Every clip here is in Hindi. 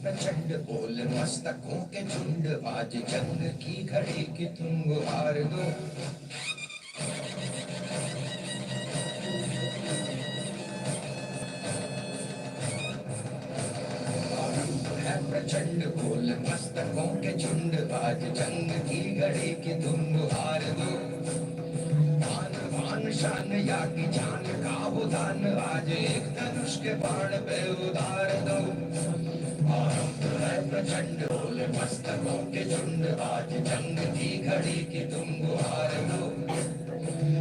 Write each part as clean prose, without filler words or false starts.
प्रचंड बोल मस्तकों के झुंड, आज जंग की घड़ी की तुम गुहार दो। है प्रचंड बोल मस्तकों के झुंड, आज जंग की घड़ी की तुम गुहार दो। मान मान शान या की जान का उदान, आज एक धनुष के बाण पे उतार दो। आरंभ है प्रचंड बोल मस्तकों के झुंड, आज जंग की घड़ी की तुम गुहार दो।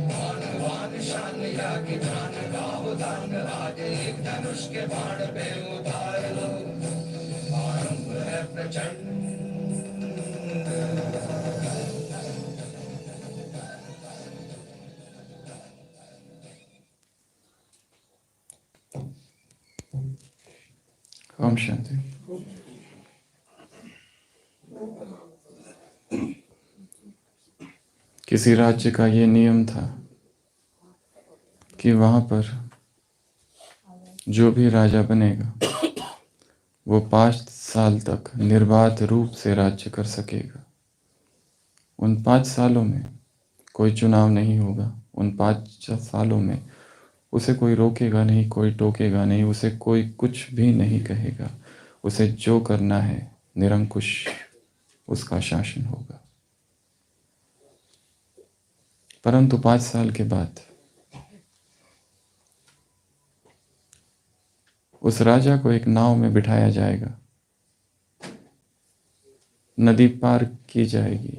मान मान शान या की जान का उदान, आज एक धनुष के बाण पे उतार दो। आरंभ है प्रचंड। ओम शांति। किसी राज्य का ये नियम था कि वहाँ पर जो भी राजा बनेगा वो 5 साल तक निर्बाध रूप से राज्य कर सकेगा। उन 5 सालों में कोई चुनाव नहीं होगा। उन 5 सालों में उसे कोई रोकेगा नहीं, कोई टोकेगा नहीं, उसे कोई कुछ भी नहीं कहेगा। उसे जो करना है निरंकुश उसका शासन होगा। परंतु 5 साल के बाद उस राजा को एक नाव में बिठाया जाएगा, नदी पार की जाएगी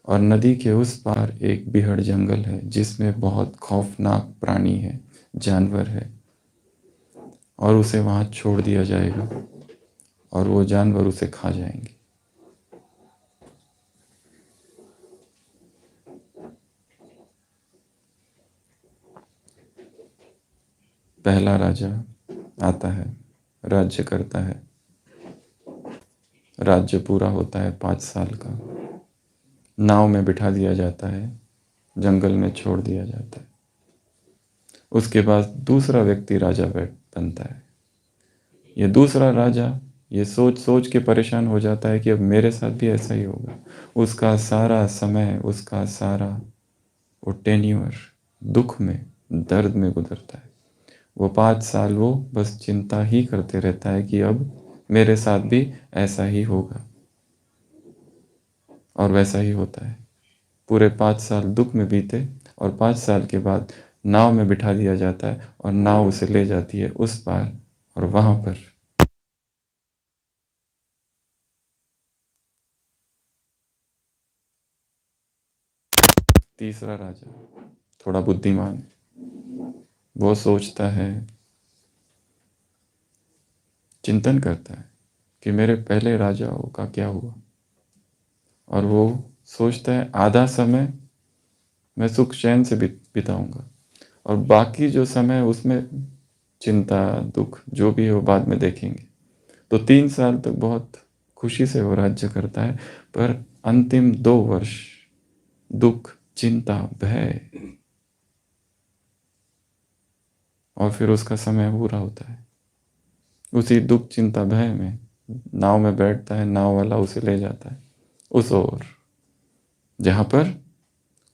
और नदी के उस पार एक बीहड़ जंगल है जिसमें बहुत खौफनाक प्राणी है, जानवर है, और उसे वहाँ छोड़ दिया जाएगा और वो जानवर उसे खा जाएंगे। पहला राजा आता है, राज्य करता है, राज्य पूरा होता है 5 साल का, नाव में बिठा दिया जाता है, जंगल में छोड़ दिया जाता है। उसके बाद दूसरा व्यक्ति राजा बनता है। ये दूसरा राजा ये सोच सोच के परेशान हो जाता है कि अब मेरे साथ भी ऐसा ही होगा। उसका सारा समय, उसका सारा वो टेन्योर दुख में, दर्द में गुजरता है। वो 5 साल वो बस चिंता ही करते रहता है कि अब मेरे साथ भी ऐसा ही होगा, और वैसा ही होता है। पूरे 5 साल दुख में बीते और 5 साल के बाद नाव में बिठा दिया जाता है और नाव उसे ले जाती है उस पार, और वहां पर तीसरा राजा थोड़ा बुद्धिमान है। वो सोचता है, चिंतन करता है कि मेरे पहले राजाओं का क्या हुआ, और वो सोचता है आधा समय मैं सुख चैन से बिताऊंगा और बाकी जो समय उसमें चिंता दुख जो भी हो बाद में देखेंगे। तो 3 साल तक बहुत खुशी से वो राज्य करता है, पर अंतिम 2 वर्ष दुख, चिंता, भय, और फिर उसका समय पूरा होता है। उसी दुख, चिंता, भय में नाव में बैठता है, नाव वाला उसे ले जाता है उस ओर जहां पर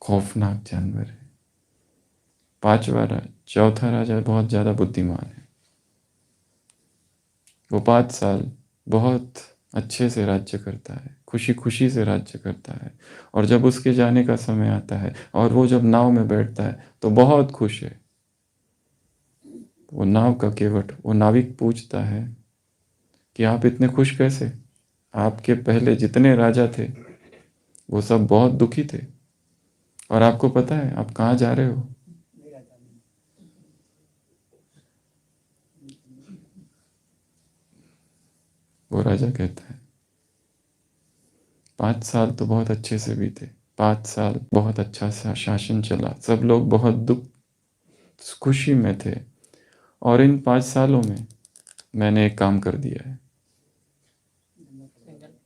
खौफनाक जानवर है। चौथा राजा बहुत ज्यादा बुद्धिमान है। वो 5 साल बहुत अच्छे से राज्य करता है, खुशी खुशी से राज्य करता है, और जब उसके जाने का समय आता है और वो जब नाव में बैठता है तो बहुत खुश है। वो नाव का केवट, वो नाविक पूछता है कि आप इतने खुश कैसे? आपके पहले जितने राजा थे वो सब बहुत दुखी थे, और आपको पता है आप कहाँ जा रहे हो? वो राजा कहता है 5 साल तो बहुत अच्छे से बीते, 5 साल बहुत अच्छा सा शासन चला, सब लोग बहुत दुख खुशी में थे, और इन 5 सालों में मैंने एक काम कर दिया है,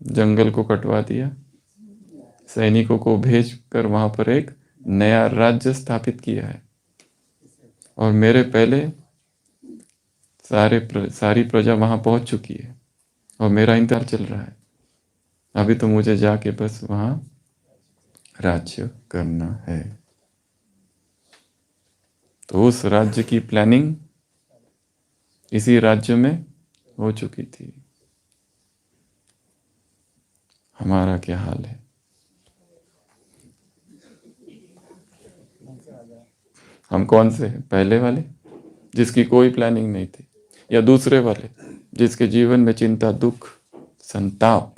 जंगल को कटवा दिया, सैनिकों को भेज कर वहां पर एक नया राज्य स्थापित किया है, और मेरे पहले सारी प्रजा वहां पहुंच चुकी है, और मेरा इंतजार चल रहा है। अभी तो मुझे जाके बस वहाँ राज्य करना है। तो उस राज्य की प्लानिंग इसी राज्य में हो चुकी थी। हमारा क्या हाल है? हम कौन से हैं? पहले वाले जिसकी कोई प्लानिंग नहीं थी, या दूसरे वाले जिसके जीवन में चिंता, दुख, संताप,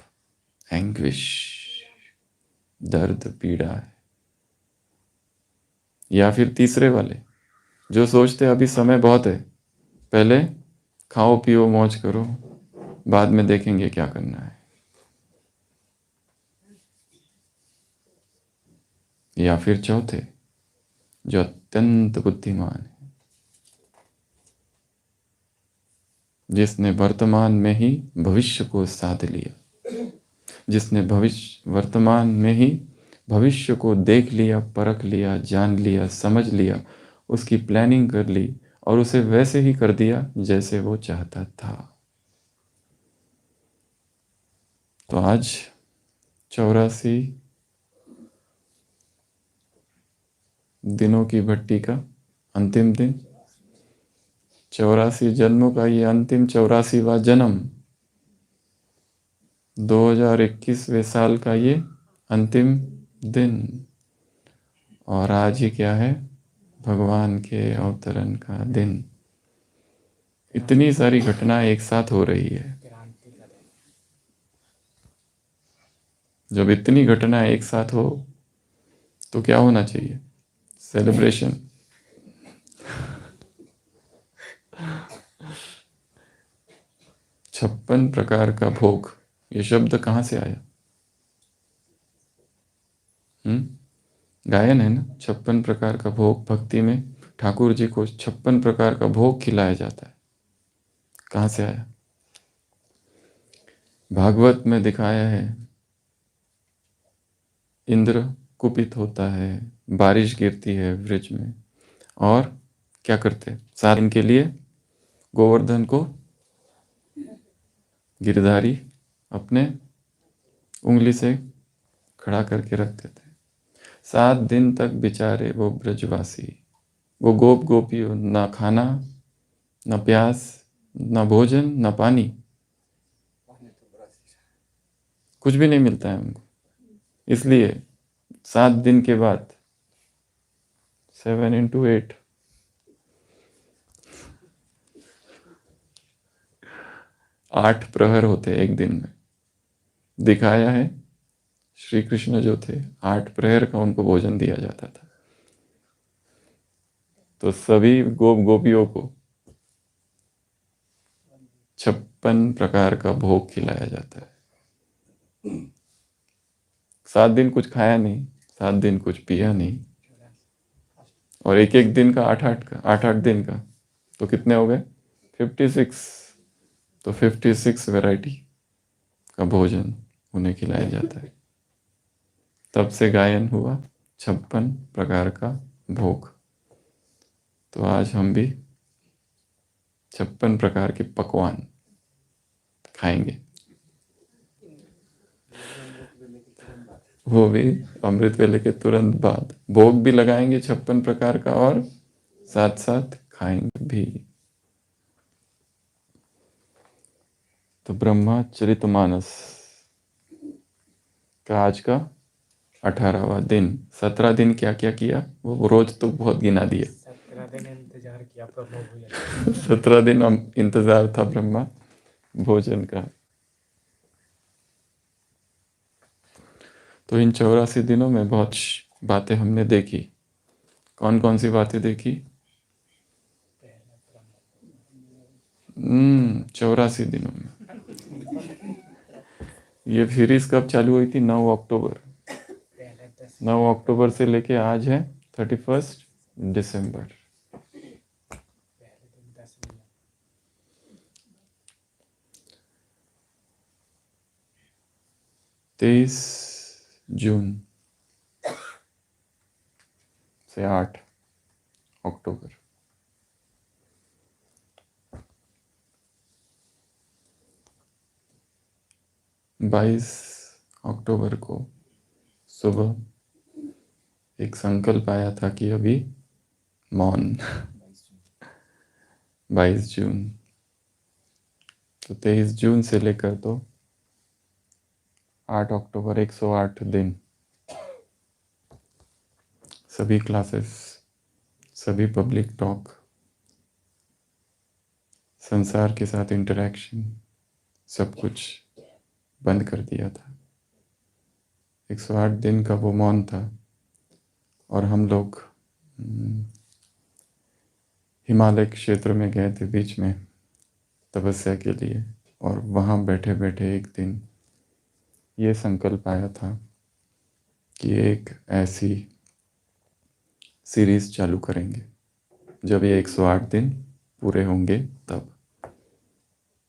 एंग्विश, दर्द, पीड़ा है, या फिर तीसरे वाले जो सोचते अभी समय बहुत है, पहले खाओ पियो मौज करो, बाद में देखेंगे क्या करना है। या फिर चौथे जो अत्यंत बुद्धिमान है, जिसने वर्तमान में ही भविष्य को साध लिया, जिसने भविष्य वर्तमान में ही भविष्य को देख लिया, परख लिया, जान लिया, समझ लिया, उसकी प्लानिंग कर ली और उसे वैसे ही कर दिया जैसे वो चाहता था। तो आज 84 दिनों की भट्टी का अंतिम दिन, 84 जन्मों का ये अंतिम 84वां जन्म, 2021वें साल का ये अंतिम दिन। और आज ही क्या है? भगवान के अवतरण का दिन। इतनी सारी घटनाएं एक साथ हो रही है। जब इतनी घटनाएं एक साथ हो तो क्या होना चाहिए? सेलिब्रेशन। 56 प्रकार का भोग, ये शब्द कहाँ से आया? गायन है ना। 56 प्रकार का भोग, भक्ति में ठाकुर जी को 56 प्रकार का भोग खिलाया जाता है। कहाँ से आया? भागवत में दिखाया है, इंद्र कुपित होता है, बारिश गिरती है वृक्ष में, और क्या करते? 7 दिन के लिए गोवर्धन को गिरधारी अपने उंगली से खड़ा करके रख देते हैं। 7 दिन तक बेचारे वो ब्रजवासी, वो गोप गोपी, ना खाना, ना प्यास, ना भोजन, ना पानी, कुछ भी नहीं मिलता है उनको। इसलिए 7 दिन के बाद 7 into 8 8 प्रहर होते एक दिन में। दिखाया है श्री कृष्ण जो थे, 8 प्रहर का उनको भोजन दिया जाता था। तो सभी गोप गोपियों को 56 प्रकार का भोग खिलाया जाता है। 7 दिन कुछ खाया नहीं, 7 दिन कुछ पिया नहीं, और एक एक दिन का 8 दिन का, तो कितने हो गए? 56। तो 56 वैरायटी का भोजन उन्हें खिलाया जाता है। तब से गायन हुआ 56 प्रकार का भोग। तो आज हम भी 56 प्रकार के पकवान खाएंगे, वो भी अमृत वेले के तुरंत बाद। भोग भी लगाएंगे 56 प्रकार का, और साथ साथ खाएंगे भी। तो ब्रह्मचरितमानस का आज का 18वां दिन। 17 दिन क्या क्या किया वो रोज तो बहुत गिना दिया। 17 दिन इंतजार किया प्रभु भोजन। 17 दिन हम इंतजार था ब्रह्मा भोजन का। तो इन 84 दिनों में बहुत बातें हमने देखी। कौन कौन सी बातें देखी? 84 दिनों में। ये सीरीज कब चालू हुई थी? 9 अक्टूबर। 9 अक्टूबर से लेके आज है 31 दिसंबर। 23 जून से 8 अक्टूबर। 22 अक्टूबर को सुबह एक संकल्प आया था कि अभी मौन। 22 जून, तो 23 जून से लेकर तो 8 अक्टूबर 108 दिन सभी क्लासेस, सभी पब्लिक टॉक, संसार के साथ इंटरेक्शन, सब कुछ बंद कर दिया था। 108 दिन का वो मौन था और हम लोग हिमालय क्षेत्र में गए थे बीच में तपस्या के लिए, और वहाँ बैठे बैठे एक दिन ये संकल्प आया था कि एक ऐसी सीरीज चालू करेंगे जब ये 108 दिन पूरे होंगे तब।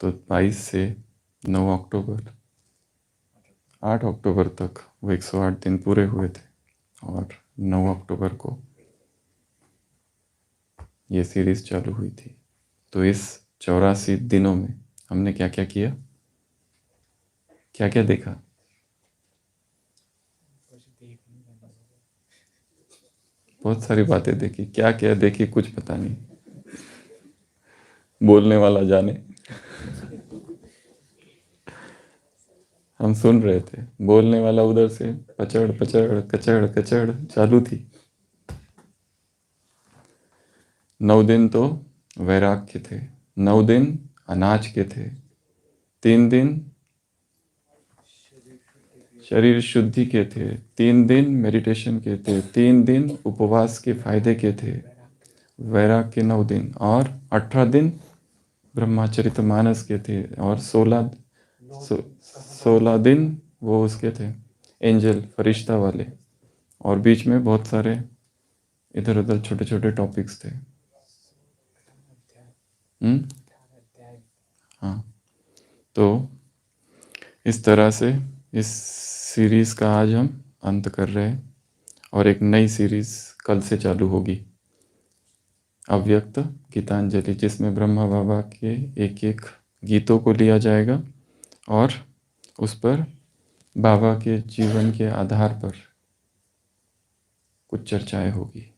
तो 22 से 9 अक्टूबर 8 अक्टूबर तक वो 108 दिन पूरे हुए थे, और 9 अक्टूबर को ये सीरीज चालू हुई थी। तो इस 84 दिनों में हमने क्या क्या किया, क्या क्या देखा? कुछ देख नहीं रहा था। बहुत सारी बातें देखी। क्या क्या देखी कुछ पता नहीं, बोलने वाला जाने। हम सुन रहे थे, बोलने वाला उधर से पचड़ पचड़ कचड़ कचड़ चालू थी। 9 दिन तो वैराग के थे, 9 दिन अनाज के थे, 3 दिन शरीर शुद्धि के थे, 3 दिन मेडिटेशन के थे, 3 दिन उपवास के फायदे के थे, वैराग के 9 दिन, और 18 दिन ब्रह्मचरितमानस के थे, और 16 दिन वो उसके थे एंजल फरिश्ता वाले, और बीच में बहुत सारे इधर उधर छोटे छोटे टॉपिक्स थे। हाँ, तो इस तरह से इस सीरीज़ का आज हम अंत कर रहे हैं, और एक नई सीरीज़ कल से चालू होगी, अव्यक्त गीतांजलि, जिसमें ब्रह्मा बाबा के एक एक गीतों को लिया जाएगा और उस पर बाबा के जीवन के आधार पर कुछ चर्चाएं होगी।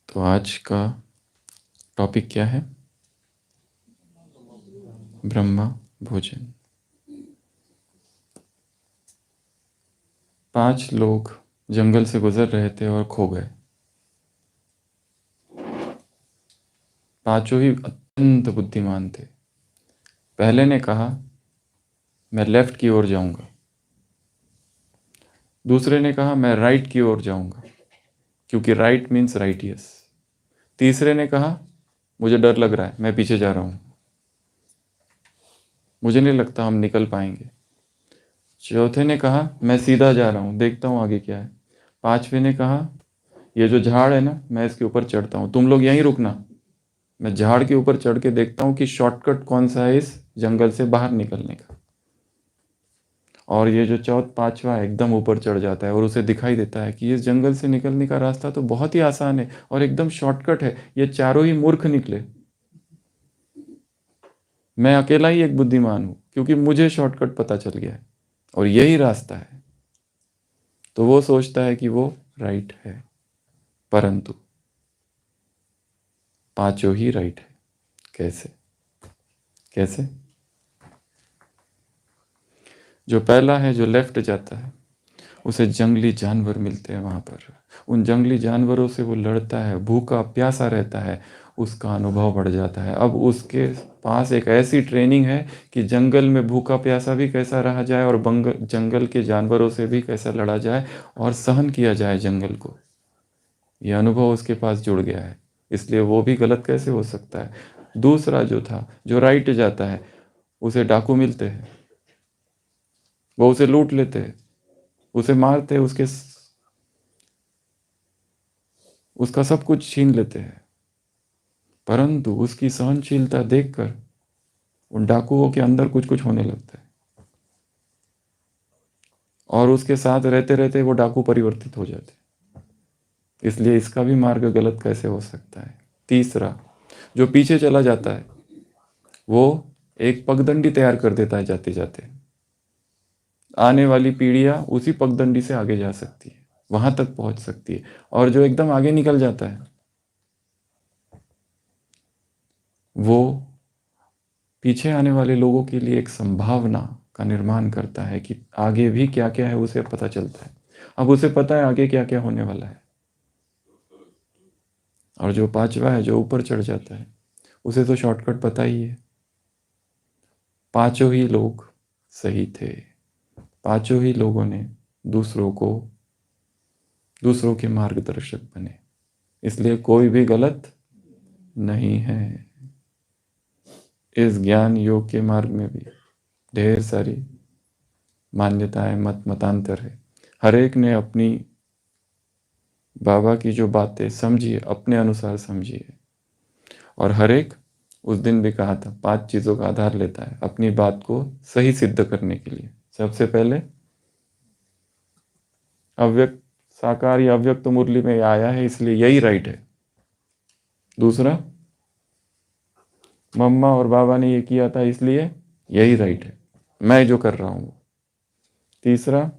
तो आज का टॉपिक क्या है? ब्रह्मा भोजन। 5 लोग जंगल से गुजर रहे थे और खो गए। पांचों ही अत्यंत बुद्धिमान थे। पहले ने कहा मैं लेफ्ट की ओर जाऊंगा, दूसरे ने कहा मैं राइट की ओर जाऊंगा क्योंकि राइट मीन्स राइटियस। तीसरे ने कहा मुझे डर लग रहा है, मैं पीछे जा रहा हूं, मुझे नहीं लगता हम निकल पाएंगे। चौथे ने कहा मैं सीधा जा रहा हूं, देखता हूं आगे क्या है। पांचवे ने कहा ये जो झाड़ है ना, मैं इसके ऊपर चढ़ता हूं, तुम लोग यहीं रुकना, मैं झाड़ के ऊपर चढ़ के देखता हूं कि शॉर्टकट कौन सा है इस जंगल से बाहर निकलने का। और ये जो पांचवा एकदम ऊपर चढ़ जाता है और उसे दिखाई देता है कि इस जंगल से निकलने का रास्ता तो बहुत ही आसान है और एकदम शॉर्टकट है, ये चारों ही मूर्ख निकले, मैं अकेला ही एक बुद्धिमान हूं क्योंकि मुझे शॉर्टकट पता चल गया है और यही रास्ता है। तो वो सोचता है कि वो राइट है, परंतु पांचों ही राइट है। कैसे? कैसे? जो पहला है, जो लेफ्ट जाता है, उसे जंगली जानवर मिलते हैं वहां पर। उन जंगली जानवरों से वो लड़ता है, भूखा प्यासा रहता है, उसका अनुभव बढ़ जाता है। अब उसके पास एक ऐसी ट्रेनिंग है कि जंगल में भूखा प्यासा भी कैसा रहा जाए और जंगल के जानवरों से भी कैसा लड़ा जाए और सहन किया जाए जंगल को। यह अनुभव उसके पास जुड़ गया है, इसलिए वो भी गलत कैसे हो सकता है। दूसरा जो था, जो राइट जाता है, उसे डाकू मिलते हैं, वो उसे लूट लेते हैं, उसे मारते हैं, उसका सब कुछ छीन लेते हैं। परंतु उसकी सहनशीलता देखकर उन डाकुओं के अंदर कुछ कुछ होने लगता है और उसके साथ रहते रहते वो डाकू परिवर्तित हो जाते हैं। इसलिए इसका भी मार्ग गलत कैसे हो सकता है। तीसरा, जो पीछे चला जाता है, वो एक पगडंडी तैयार कर देता है जाते जाते। आने वाली पीढ़ियां उसी पगडंडी से आगे जा सकती है, वहां तक पहुंच सकती है। और जो एकदम आगे निकल जाता है वो पीछे आने वाले लोगों के लिए एक संभावना का निर्माण करता है कि आगे भी क्या क्या है उसे पता चलता है। अब उसे पता है आगे क्या क्या होने वाला है। और जो पांचवा है जो ऊपर चढ़ जाता है उसे तो शॉर्टकट पता ही है। पांचों ही लोग सही थे, पांचों ही लोगों ने दूसरों के मार्गदर्शक बने, इसलिए कोई भी गलत नहीं है। इस ज्ञान योग के मार्ग में भी ढेर सारी मान्यताएं मतांतर है। हर एक ने अपनी बाबा की जो बातें समझी है अपने अनुसार समझी है। और हर एक, उस दिन भी कहा था, 5 चीजों का आधार लेता है अपनी बात को सही सिद्ध करने के लिए। सबसे पहले अव्यक्त साकार या अव्यक्त मुरली में आया है इसलिए यही राइट है। दूसरा, मम्मा और बाबा ने ये किया था इसलिए यही राइट है, मैं जो कर रहा हूं। तीसरा,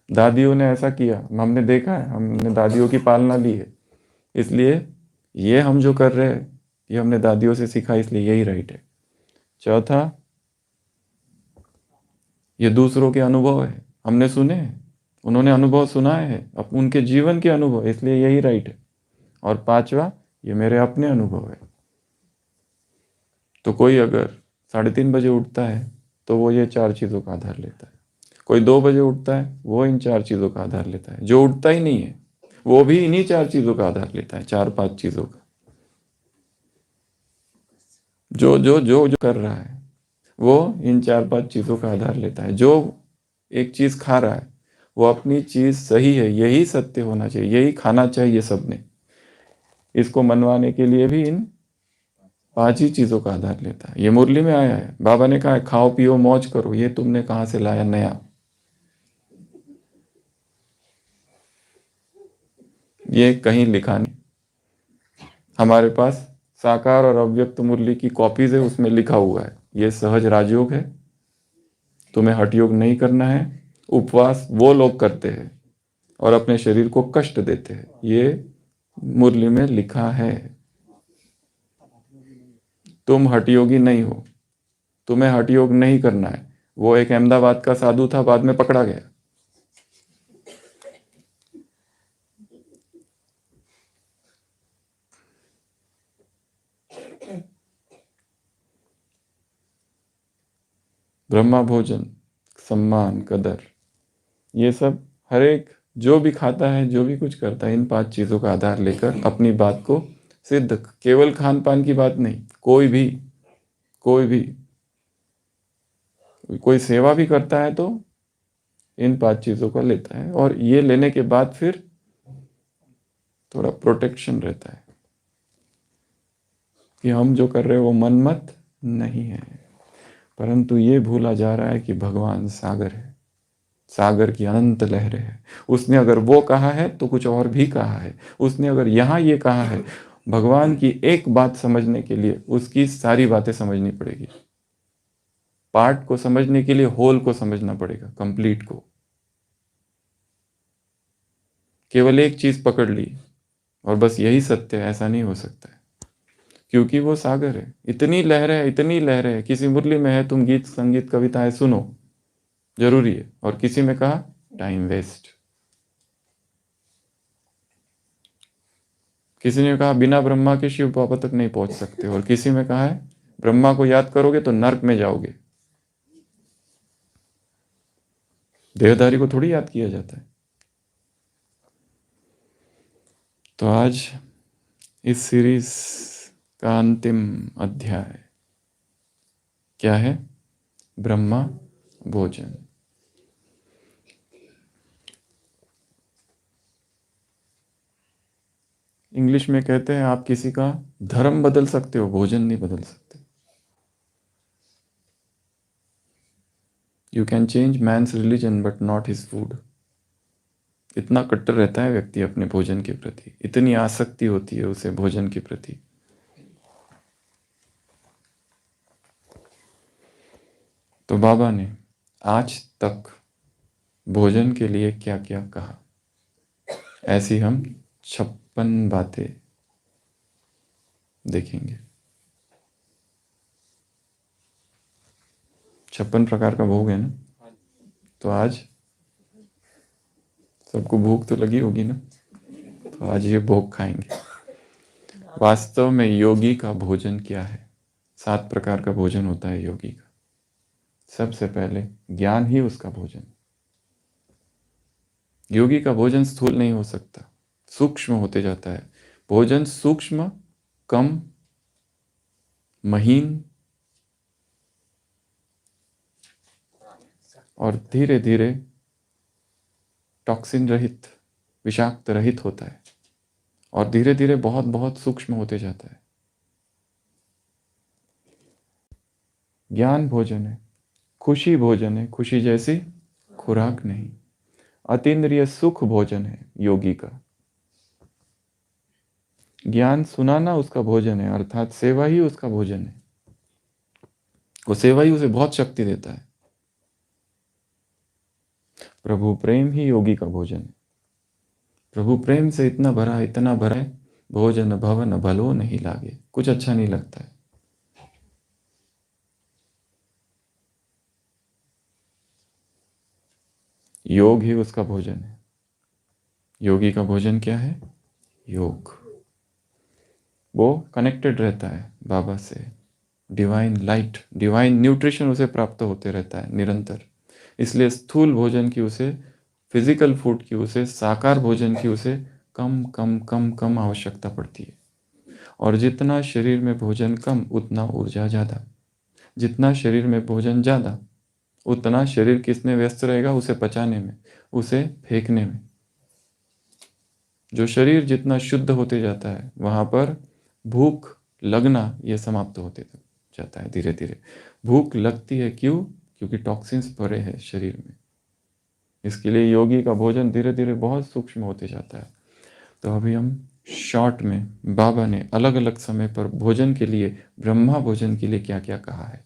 दादियों ने ऐसा किया, हमने देखा है, हमने दादियों की पालना ली है, इसलिए ये हम जो कर रहे हैं ये हमने दादियों से सीखा इसलिए यही राइट है। चौथा, ये दूसरों के अनुभव है, हमने सुने हैं, उन्होंने अनुभव सुनाए हैं, अब उनके जीवन के अनुभव इसलिए यही राइट है। और पांचवा, ये मेरे अपने अनुभव है। तो कोई अगर 3:30 बजे उठता है तो वो ये 4 चीज़ों का आधार लेता है। कोई 2 बजे उठता है वो इन 4 चीज़ों का आधार लेता है। जो उठता ही नहीं है वो भी इन्हीं 4 चीज़ों का आधार लेता है, 4-5 चीज़ों का। जो कर रहा है वो इन 4-5 चीज़ों का आधार लेता है। जो एक चीज़ खा रहा है वो अपनी चीज़ सही है, यही सत्य होना चाहिए, यही खाना चाहिए सबने, इसको मनवाने के लिए भी इन 5 ही चीज़ों का आधार लेता है। ये मुरली में आया है, बाबा ने कहा है खाओ पियो मौज करो, ये तुमने कहाँ से लाया नया? ये कहीं लिखा नहीं। हमारे पास साकार और अव्यक्त मुरली की कॉपीज है, उसमें लिखा हुआ है ये सहज राजयोग है, तुम्हें हठ योग नहीं करना है। उपवास वो लोग करते हैं और अपने शरीर को कष्ट देते हैं, ये मुरली में लिखा है। तुम हठ योगी नहीं हो, तुम्हें हठ योग नहीं करना है। वो एक अहमदाबाद का साधु था, बाद में पकड़ा गया। ब्रह्मा भोजन, सम्मान, कदर, ये सब हर एक जो भी खाता है, जो भी कुछ करता है, इन 5 चीज़ों का आधार लेकर अपनी बात को सिद्ध, केवल खान पान की बात नहीं, कोई भी कोई सेवा भी करता है तो इन 5 चीज़ों का लेता है। और ये लेने के बाद फिर थोड़ा प्रोटेक्शन रहता है कि हम जो कर रहे हैं वो मनमत नहीं है। परंतु ये भूला जा रहा है कि भगवान सागर है, सागर की अनंत लहरें है। उसने अगर वो कहा है तो कुछ और भी कहा है। उसने अगर यहाँ ये कहा है, भगवान की एक बात समझने के लिए उसकी सारी बातें समझनी पड़ेगी। पार्ट को समझने के लिए होल को समझना पड़ेगा, कंप्लीट को। केवल एक चीज पकड़ ली और बस यही सत्य है, ऐसा नहीं हो सकता है। क्योंकि वो सागर है, इतनी लहरें है। किसी मुरली में है तुम गीत संगीत कविताएं सुनो, जरूरी है, और किसी में कहा टाइम वेस्ट। किसी ने कहा बिना ब्रह्मा के शिव बाबा तक नहीं पहुंच सकते, और किसी में कहा है ब्रह्मा को याद करोगे तो नर्क में जाओगे। देहधारी को थोड़ी याद किया जाता है। तो आज इस सीरीज का अंतिम अध्याय क्या है? ब्रह्मा भोजन। इंग्लिश में कहते हैं आप किसी का धर्म बदल सकते हो, भोजन नहीं बदल सकते। You can change man's religion but not his food. कितना कट्टर रहता है व्यक्ति अपने भोजन के प्रति, इतनी आसक्ति होती है उसे भोजन के प्रति। तो बाबा ने आज तक भोजन के लिए क्या क्या कहा, ऐसी हम 56 बातें देखेंगे। 56 प्रकार का भोग है ना, तो आज सबको भूख तो लगी होगी ना, तो आज ये भोग खाएंगे। वास्तव में योगी का भोजन क्या है? 7 प्रकार का भोजन होता है योगी का। सबसे पहले ज्ञान ही उसका भोजन। योगी का भोजन स्थूल नहीं हो सकता, सूक्ष्म होते जाता है। भोजन सूक्ष्म, कम, महीन और धीरे धीरे टॉक्सिन रहित, विषाक्त रहित होता है, और धीरे धीरे बहुत बहुत सूक्ष्म होते जाता है। ज्ञान भोजन है, खुशी भोजन है, खुशी जैसी खुराक नहीं। अतीन्द्रिय सुख भोजन है योगी का। ज्ञान सुनाना उसका भोजन है, अर्थात सेवा ही उसका भोजन है। वो सेवा ही उसे बहुत शक्ति देता है। प्रभु प्रेम ही योगी का भोजन है। प्रभु प्रेम से इतना भरा है, भोजन भवन भलो नहीं लागे, कुछ अच्छा नहीं लगता है। योग ही उसका भोजन है। योगी का भोजन क्या है? योग। वो कनेक्टेड रहता है बाबा से, डिवाइन लाइट, डिवाइन न्यूट्रिशन उसे प्राप्त होते रहता है निरंतर। इसलिए स्थूल भोजन की उसे, फिजिकल फूड की उसे, साकार भोजन की उसे कम कम कम कम आवश्यकता पड़ती है। और जितना शरीर में भोजन कम, उतना ऊर्जा ज़्यादा। जितना शरीर में भोजन ज़्यादा, उतना शरीर किसमें व्यस्त रहेगा? उसे पचाने में, उसे फेंकने में। जो शरीर जितना शुद्ध होते जाता है, वहाँ पर भूख लगना ये समाप्त होते जाता है धीरे धीरे। भूख लगती है क्यों? क्योंकि टॉक्सिन्स भरे हैं शरीर में। इसके लिए योगी का भोजन धीरे धीरे बहुत सूक्ष्म होते जाता है। तो अभी हम शॉर्ट में बाबा ने अलग अलग समय पर भोजन के लिए, ब्रह्मा भोजन के लिए क्या क्या कहा है।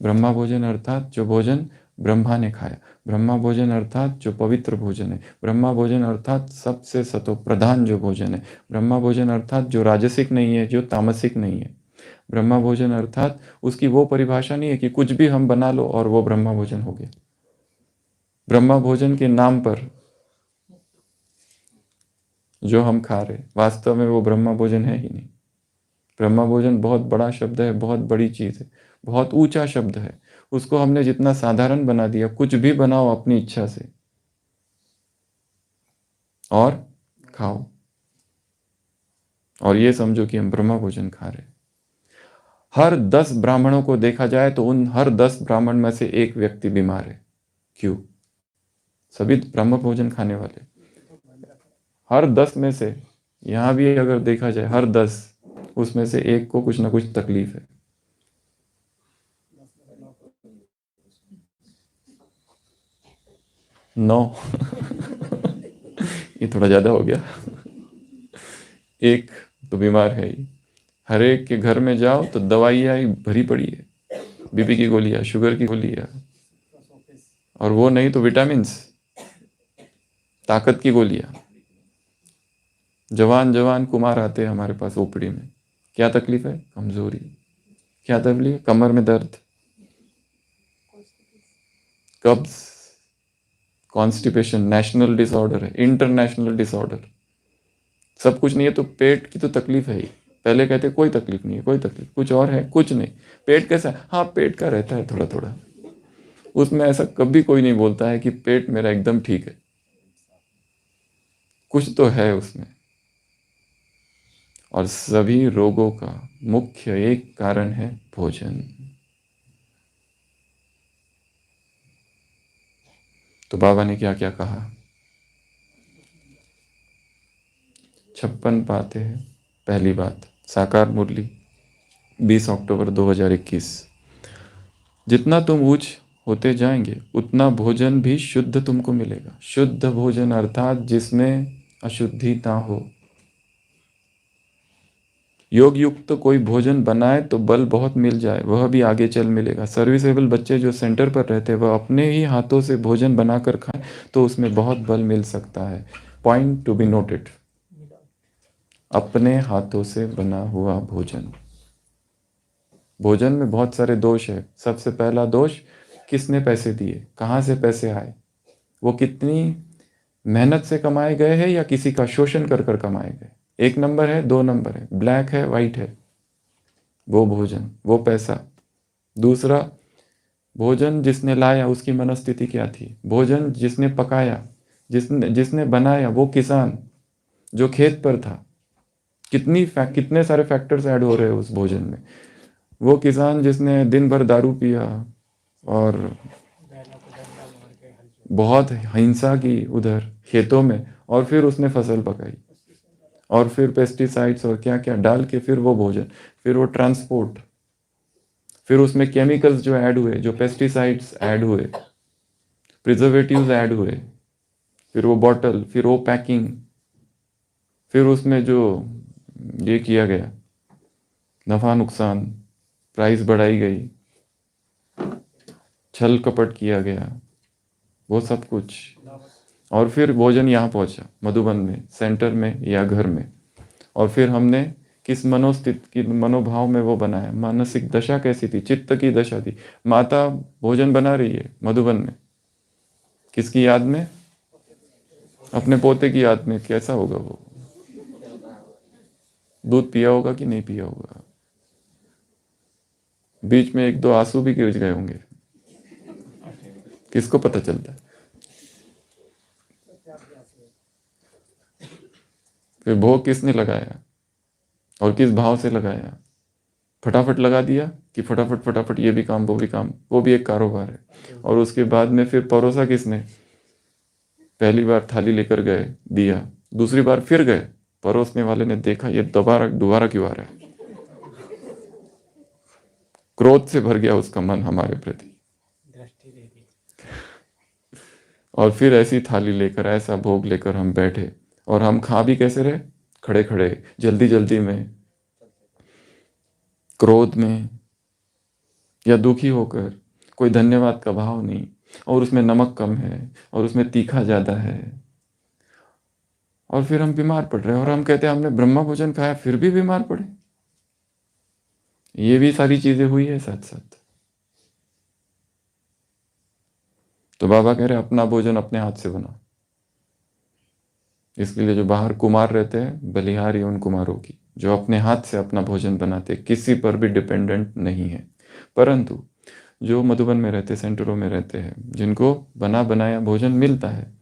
ब्रह्मा भोजन अर्थात जो भोजन ब्रह्मा ने खाया। ब्रह्मा भोजन अर्थात जो पवित्र भोजन है। ब्रह्मा भोजन अर्थात सबसे सतो प्रधान जो भोजन है। ब्रह्मा भोजन अर्थात जो राजसिक नहीं है, जो तामसिक नहीं है। ब्रह्मा भोजन अर्थात उसकी वो परिभाषा नहीं है कि कुछ भी हम बना लो और वो ब्रह्मा भोजन हो गया। ब्रह्मा भोजन के नाम पर जो हम खा रहे, वास्तव में वो ब्रह्मा भोजन है ही नहीं। ब्रह्मा भोजन बहुत बड़ा शब्द है, बहुत बड़ी चीज है, बहुत ऊंचा शब्द है। उसको हमने जितना साधारण बना दिया, कुछ भी बनाओ अपनी इच्छा से और खाओ, और ये समझो कि हम ब्रह्मा भोजन खा रहे हैं। हर 10 ब्राह्मणों को देखा जाए तो उन हर 10 ब्राह्मण में से एक व्यक्ति बीमार है। क्यों? सभी ब्रह्म भोजन खाने वाले। हर 10 में से, यहां भी अगर देखा जाए, हर 10 उसमें से एक को कुछ ना कुछ तकलीफ है। 9 ये थोड़ा ज्यादा हो गया। एक तो बीमार है ही। हर एक के घर में जाओ तो दवाइयाँ ही भरी पड़ी है, बीपी की गोलियाँ, शुगर की गोलियाँ, और वो नहीं तो विटामिन्स, ताकत की गोलियाँ। जवान जवान कुमार आते हैं हमारे पास ओपीडी में, क्या तकलीफ है? कमजोरी। क्या तकलीफ? कमर में दर्द, कब्ज, कॉन्स्टिपेशन, नेशनल डिसऑर्डर है, इंटरनेशनल डिसऑर्डर। सब कुछ नहीं है तो पेट की तो तकलीफ है ही। पहले कहते कोई तकलीफ नहीं है, कोई तकलीफ, कुछ और है, कुछ नहीं। पेट कैसा है? हाँ, पेट का रहता है थोड़ा थोड़ा। उसमें ऐसा कभी कोई नहीं बोलता है कि पेट मेरा एकदम ठीक है, कुछ तो है उसमें। और सभी रोगों का मुख्य एक कारण है भोजन। तो बाबा ने क्या क्या कहा? 56 बातें हैं। पहली बात, साकार मुरली 20 अक्टूबर 2021। जितना तुम ऊंच होते जाएंगे उतना भोजन भी शुद्ध तुमको मिलेगा। शुद्ध भोजन अर्थात जिसमें अशुद्धि ना हो। योग युक्त तो कोई भोजन बनाए तो बल बहुत मिल जाए, वह भी आगे चल मिलेगा। सर्विसेबल बच्चे जो सेंटर पर रहते हैं वह अपने ही हाथों से भोजन बनाकर खाएं तो उसमें बहुत बल मिल सकता है। पॉइंट टू बी नोटेड, अपने हाथों से बना हुआ भोजन। भोजन में बहुत सारे दोष है। सबसे पहला दोष, किसने पैसे दिए, कहाँ से पैसे आए, वो कितनी मेहनत से कमाए गए हैं या किसी का शोषण कर कर कमाए गए। एक नंबर है, दो नंबर है, ब्लैक है वाइट है वो भोजन, वो पैसा। दूसरा, भोजन जिसने लाया उसकी मनस्थिति क्या थी। भोजन जिसने पकाया, जिसने जिसने बनाया, वो किसान जो खेत पर था, कितने सारे फैक्टर्स ऐड हो रहे हैं उस भोजन में। वो किसान जिसने दिन भर दारू पिया और बैलों को डंडा मार के हल जोता। बहुत हिंसा की उधर खेतों में, और फिर उसने फसल पकाई और फिर पेस्टिसाइड्स और क्या क्या डाल के फिर वो भोजन, फिर वो ट्रांसपोर्ट, फिर उसमें केमिकल्स जो ऐड हुए, जो पेस्टिसाइड्स ऐड हुए, प्रिजर्वेटिव्स ऐड हुए, फिर वो बॉटल, फिर वो पैकिंग, फिर उसमें जो ये किया गया नफा नुकसान, प्राइस बढ़ाई गई, छल कपट किया गया, वो सब कुछ। और फिर भोजन यहाँ पहुंचा मधुबन में, सेंटर में या घर में, और फिर हमने किस मनोस्थिति की मनोभाव में वो बनाया, मानसिक दशा कैसी थी, चित्त की दशा थी। माता भोजन बना रही है मधुबन में, किसकी याद में, अपने पोते की याद में। कैसा होगा वो, दूध पिया होगा कि नहीं पिया होगा, बीच में एक दो आंसू भी गिर गए होंगे, किसको पता चलता है। फिर भोग किसने लगाया और किस भाव से लगाया, फटाफट लगा दिया कि फटाफट फटाफट ये भी काम वो भी काम, वो भी एक कारोबार है। और उसके बाद में फिर परोसा किसने, पहली बार थाली लेकर गए दिया, दूसरी बार फिर गए, परोसने वाले ने देखा ये दोबारा दोबारा क्यों आ रहा है, क्रोध से भर गया उसका मन हमारे प्रति। दृष्टि दे दी। और फिर ऐसी थाली लेकर, ऐसा भोग लेकर हम बैठे, और हम खा भी कैसे रहे, खड़े खड़े, जल्दी जल्दी में, क्रोध में या दुखी होकर, कोई धन्यवाद का भाव नहीं, और उसमें नमक कम है और उसमें तीखा ज्यादा है। और फिर हम बीमार पड़ रहे हैं और हम कहते हैं हमने ब्रह्मा भोजन खाया फिर भी बीमार पड़े। ये भी सारी चीजें हुई है साथ साथ। तो बाबा कह रहे अपना भोजन अपने हाथ से बना। इसके लिए जो बाहर कुमार रहते हैं, बलिहारी उन कुमारों की जो अपने हाथ से अपना भोजन बनाते, किसी पर भी डिपेंडेंट नहीं है। परंतु जो मधुबन में रहते, सेंटरों में रहते हैं, जिनको बना बनाया भोजन मिलता है,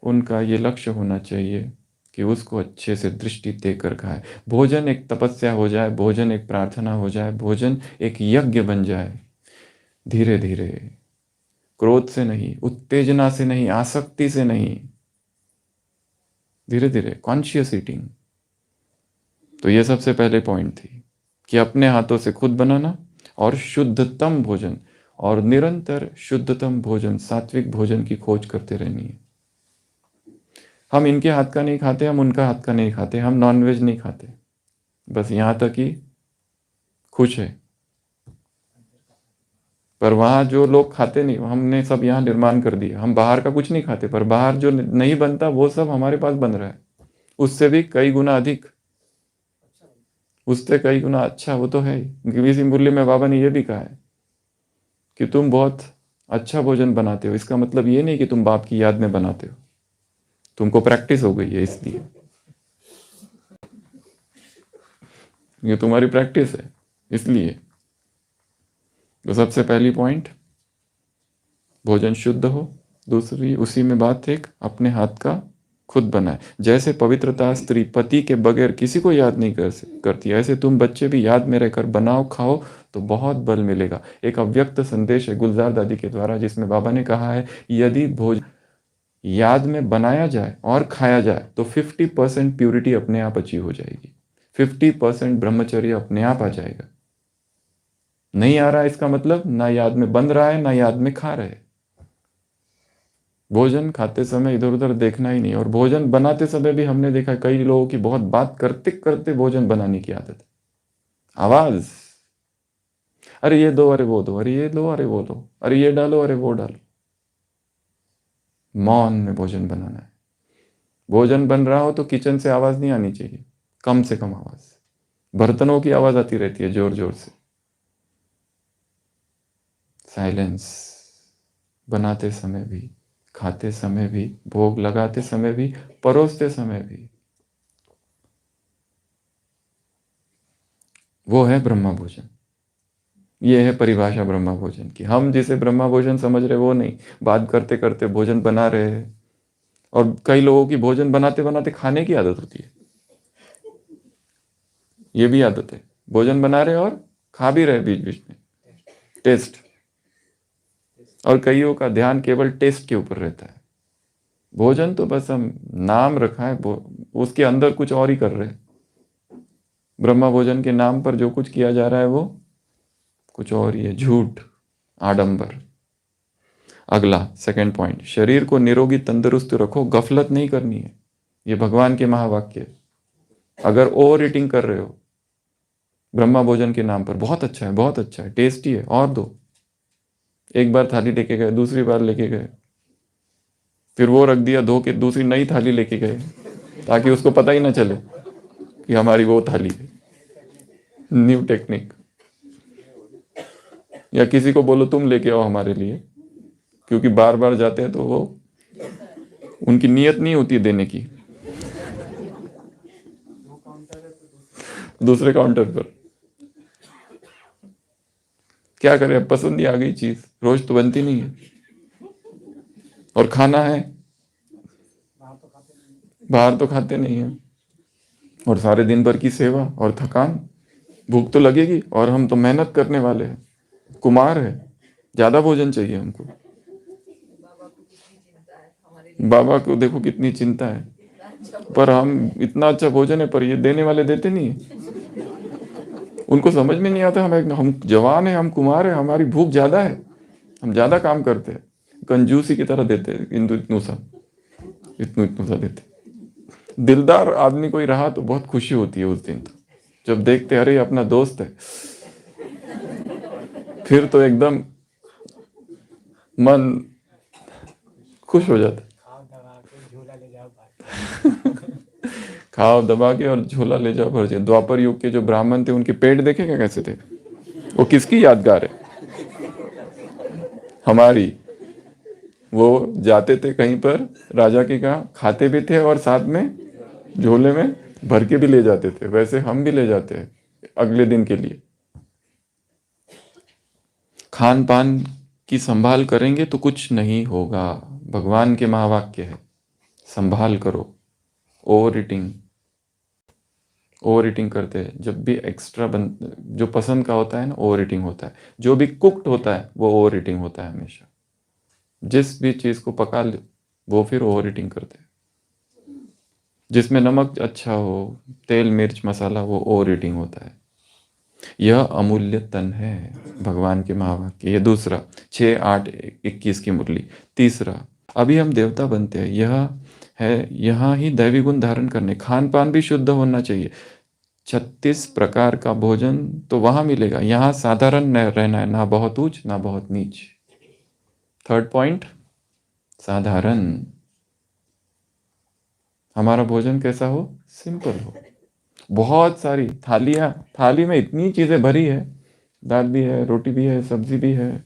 उनका ये लक्ष्य होना चाहिए कि उसको अच्छे से दृष्टि देकर खाए। भोजन एक तपस्या हो जाए, भोजन एक प्रार्थना हो जाए, भोजन एक यज्ञ बन जाए। धीरे धीरे, क्रोध से नहीं, उत्तेजना से नहीं, आसक्ति से नहीं, धीरे धीरे कॉन्शियस ईटिंग। तो ये सबसे पहले पॉइंट थी कि अपने हाथों से खुद बनाना और शुद्धतम भोजन, और निरंतर शुद्धतम भोजन, सात्विक भोजन की खोज करते रहनी है। हम इनके हाथ का नहीं खाते, हम उनका हाथ का नहीं खाते, हम नॉनवेज नहीं खाते, बस यहाँ तक ही खुश है। पर वहाँ जो लोग खाते नहीं, हमने सब यहाँ निर्माण कर दिया। हम बाहर का कुछ नहीं खाते, पर बाहर जो नहीं बनता वो सब हमारे पास बन रहा है, उससे भी कई गुना अधिक, उससे कई गुना अच्छा। वो तो है ही। इसी मूल्य में बाबा ने ये भी कहा है कि तुम बहुत अच्छा भोजन बनाते हो, इसका मतलब ये नहीं कि तुम बाप की याद में बनाते हो, तुमको प्रैक्टिस हो गई है इसलिए, ये तुम्हारी प्रैक्टिस है इसलिए। तो सबसे पहली पॉइंट, भोजन शुद्ध हो। दूसरी उसी में बात, एक अपने हाथ का खुद बनाए। जैसे पवित्रता स्त्री पति के बगैर किसी को याद नहीं करती, ऐसे तुम बच्चे भी याद में रहकर बनाओ, खाओ, तो बहुत बल मिलेगा। एक अव्यक्त संदेश है गुलजार दादी के द्वारा, जिसमें बाबा ने कहा है यदि भोजन याद में बनाया जाए और खाया जाए तो 50% प्यूरिटी अपने आप अचीव हो जाएगी, 50% ब्रह्मचर्य अपने आप आ जाएगा। नहीं आ रहा है इसका मतलब ना याद में बन रहा है ना याद में खा रहे। भोजन खाते समय इधर उधर देखना ही नहीं। और भोजन बनाते समय भी हमने देखा कई लोगों की बहुत बात करते करते भोजन बनाने की आदत है। आवाज, अरे ये दो, अरे वो दो, अरे ये लो, अरे वो लो, अरे ये डालो, अरे वो डालो। मौन में भोजन बनाना है। भोजन बन रहा हो तो किचन से आवाज नहीं आनी चाहिए, कम से कम आवाज। बर्तनों की आवाज आती रहती है जोर जोर से। साइलेंस, बनाते समय भी, खाते समय भी, भोग लगाते समय भी, परोसते समय भी। वो है ब्रह्मा भोजन। ये है परिभाषा ब्रह्मा भोजन की। हम जिसे ब्रह्मा भोजन समझ रहे वो नहीं। बात करते करते भोजन बना रहे हैं। और कई लोगों की भोजन बनाते बनाते खाने की आदत होती है। ये भी आदत है, भोजन बना रहे और खा भी रहे बीच बीच में। टेस्ट। और कईयों का ध्यान केवल टेस्ट के ऊपर रहता है। भोजन तो बस हम नाम रखा है, उसके अंदर कुछ और ही कर रहे हैं। ब्रह्मा भोजन के नाम पर जो कुछ किया जा रहा है वो कुछ और ही है, झूठ, आडंबर। अगला सेकंड पॉइंट, शरीर को निरोगी तंदुरुस्त रखो, गफलत नहीं करनी है। ये भगवान के महावाक्य है। अगर ओवर ईटिंग कर रहे हो ब्रह्मा भोजन के नाम पर, बहुत अच्छा है, बहुत अच्छा है, टेस्टी है, और दो। एक बार थाली लेके गए, दूसरी बार लेके गए, फिर वो रख दिया धो के, दूसरी नई थाली लेके गए ताकि उसको पता ही ना चले कि हमारी वो थाली है। New technique. या किसी को बोलो तुम लेके आओ हमारे लिए, क्योंकि बार बार जाते हैं तो वो उनकी नीयत नहीं होती देने की। दूसरे काउंटर पर क्या करें, पसंद ही आ गई चीज, रोज तो बनती नहीं है। और खाना है, बाहर तो खाते नहीं है। और सारे दिन भर की सेवा और थकान, भूख तो लगेगी। और हम तो मेहनत करने वाले हैं, कुमार है, ज्यादा भोजन चाहिए हमको। बाबा को देखो कितनी चिंता है, पर हम इतना अच्छा भोजन है पर ये देने वाले देते नहीं है। उनको समझ में नहीं आता हम जवान है, हम कुमार है, हमारी भूख ज्यादा है, हम ज्यादा काम करते हैं, कंजूसी की तरह देते हैं। इतनू सा, इतनू सा देते। दिलदार आदमी कोई रहा तो बहुत खुशी होती है उस दिन तो, जब देखते अरे अपना दोस्त है, फिर तो एकदम मन खुश हो जाता है। खाओ दबा के और झोला ले जाओ भर जाए। द्वापर युग के जो ब्राह्मण थे उनके पेट देखे क्या कैसे थे? वो किसकी यादगार है? हमारी। वो जाते थे कहीं पर राजा के कहा, खाते भी थे और साथ में झोले में भर के भी ले जाते थे। वैसे हम भी ले जाते हैं अगले दिन के लिए। खान पान की संभाल करेंगे तो कुछ नहीं होगा। भगवान के महावाक्य है, संभाल करो। ओवर ईटिंग करते हैं जब भी एक्स्ट्रा जो पसंद का होता है ना, ओवर ईटिंग होता है। जो भी कुक्ड होता है वो ओवर ईटिंग होता है हमेशा। जिस भी चीज को पका ले वो फिर ओवर ईटिंग करते हैं। जिसमें नमक अच्छा हो, तेल मिर्च मसाला, वो ओवर ईटिंग होता है। यह अमूल्य तन है, भगवान के महावाक्य। ये दूसरा 6, 8, 21 की मुरली। तीसरा, अभी हम देवता बनते हैं, यह है यहाँ ही दैवी गुण धारण करने। खान पान भी शुद्ध होना चाहिए। 36 प्रकार का भोजन तो वहां मिलेगा, यहाँ साधारण रहना है, ना बहुत ऊंच ना बहुत नीच। थर्ड पॉइंट, साधारण। हमारा भोजन कैसा हो? सिंपल हो। बहुत सारी थाली में इतनी चीजें भरी है, दाल भी है, रोटी भी है, सब्जी भी है,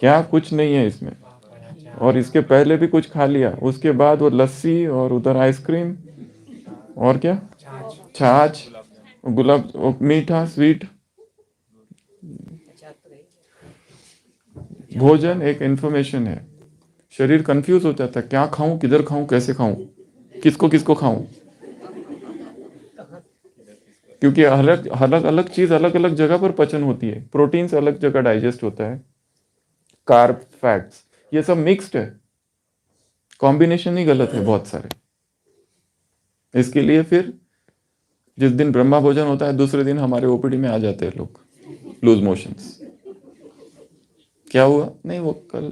क्या कुछ नहीं है इसमें। और इसके पहले भी कुछ खा लिया, उसके बाद वो लस्सी और उधर आइसक्रीम और क्या, छाछ, गुलाब, मीठा, स्वीट। भोजन एक इंफॉर्मेशन है। शरीर कंफ्यूज हो जाता है, क्या खाऊं, किधर खाऊं, कैसे खाऊं, किसको किसको खाऊं, क्योंकि अलग अलग अलग चीज अलग अलग जगह पर पचन होती है। प्रोटीन से अलग जगह डाइजेस्ट होता है, कार्ब, फैट्स, ये सब मिक्स्ड है। कॉम्बिनेशन ही गलत है बहुत सारे। इसके लिए फिर जिस दिन ब्रह्मा भोजन होता है दूसरे दिन हमारे ओपीडी में आ जाते हैं लोग, लूज मोशंस। क्या हुआ? नहीं, वो कल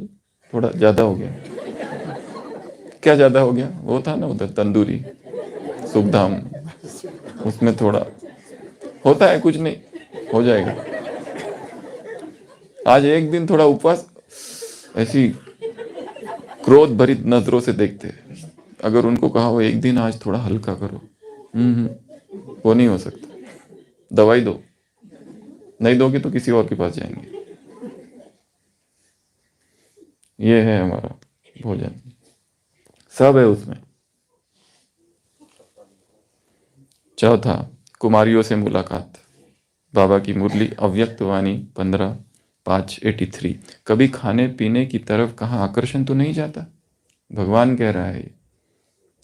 थोड़ा ज़्यादा हो गया। क्या ज़्यादा हो गया? वो था ना उधर तंदूरी सुखधाम, उसमें थोड़ा होता है, कुछ नहीं, हो जाएगा। आज एक दिन थोड़ा उपवास, ऐसी क्रोध भरी नजरों से देखते हैं। अगर उनको कहा हो एक दिन आज थोड़ा हल्का करो, वो नहीं हो सकता। दवाई दो, नहीं दोगे तो किसी और के पास जाएंगे। ये है हमारा भोजन, सब है उसमें। चौथा, कुमारियों से मुलाकात। बाबा की मुरली अव्यक्त वाणी 15/5/83। कभी खाने पीने की तरफ कहाँ आकर्षण तो नहीं जाता? भगवान कह रहा है ये।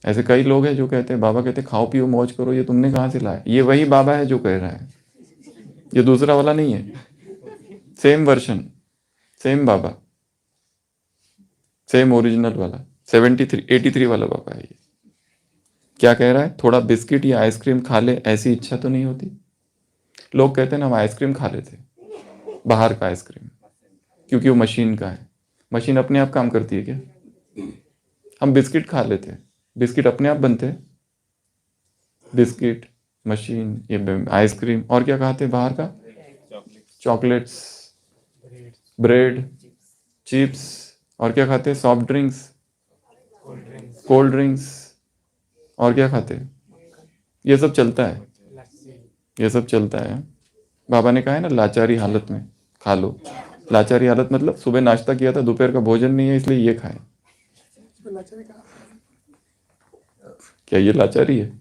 ऐसे कई लोग हैं जो कहते हैं, बाबा कहते हैं खाओ पियो मौज करो, ये तुमने कहाँ से लाया? ये वही बाबा है जो कह रहा है, ये दूसरा वाला नहीं है। सेम वर्शन, सेम बाबा, सेम ओरिजिनल वाला 83 वाला बाबा है ये। क्या कह रहा है? थोड़ा बिस्किट या आइसक्रीम खा ले, ऐसी इच्छा तो नहीं होती? लोग कहते हैं ना हम आइसक्रीम खा लेते, बाहर का आइसक्रीम, क्योंकि वो मशीन का है। मशीन अपने आप काम करती है क्या? हम बिस्किट खा लेते, बिस्किट अपने आप बनते हैं? बिस्किट, मशीन, ये आइसक्रीम, और क्या खाते हैं बाहर का? चॉकलेट्स, ब्रेड, चिप्स, और क्या खाते हैं? सॉफ्ट ड्रिंक्स, कोल्ड ड्रिंक्स, और क्या खाते हैं? ये सब चलता है, लस्सी। ये सब चलता है। बाबा ने कहा है ना, लाचारी हालत में खा लो। लाचारी हालत मतलब सुबह नाश्ता किया था, दोपहर का भोजन नहीं है, इसलिए ये खाए। क्या ये लाचारी है?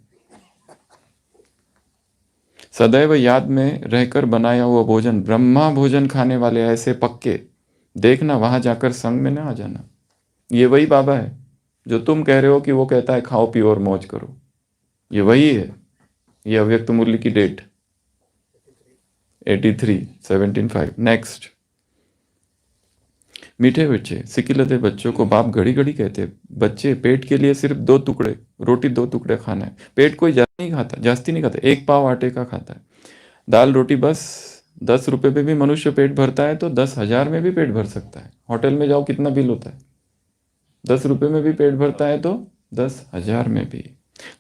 सदैव याद में रहकर बनाया हुआ भोजन, ब्रह्मा भोजन खाने वाले ऐसे पक्के, देखना वहां जाकर संग में ना आ जाना। ये वही बाबा है जो तुम कह रहे हो कि वो कहता है खाओ पियो और मौज करो। ये वही है। ये अव्यक्त मुरली की डेट 83/17/5। नेक्स्ट, मीठे बच्चे, सिकिलते बच्चों को बाप घड़ी घड़ी कहते, बच्चे पेट के लिए सिर्फ 2 टुकड़े रोटी, 2 टुकड़े खाना है। पेट कोई ज्यादा नहीं खाता, जास्ती नहीं खाता, 1 पाव आटे का खाता है। दाल रोटी बस। 10 रुपए पे भी मनुष्य पेट भरता है, तो 10,000 में भी पेट भर सकता है। होटल में जाओ, कितना बिल होता है? 10 रुपए में भी पेट भरता है, तो 10,000 में भी।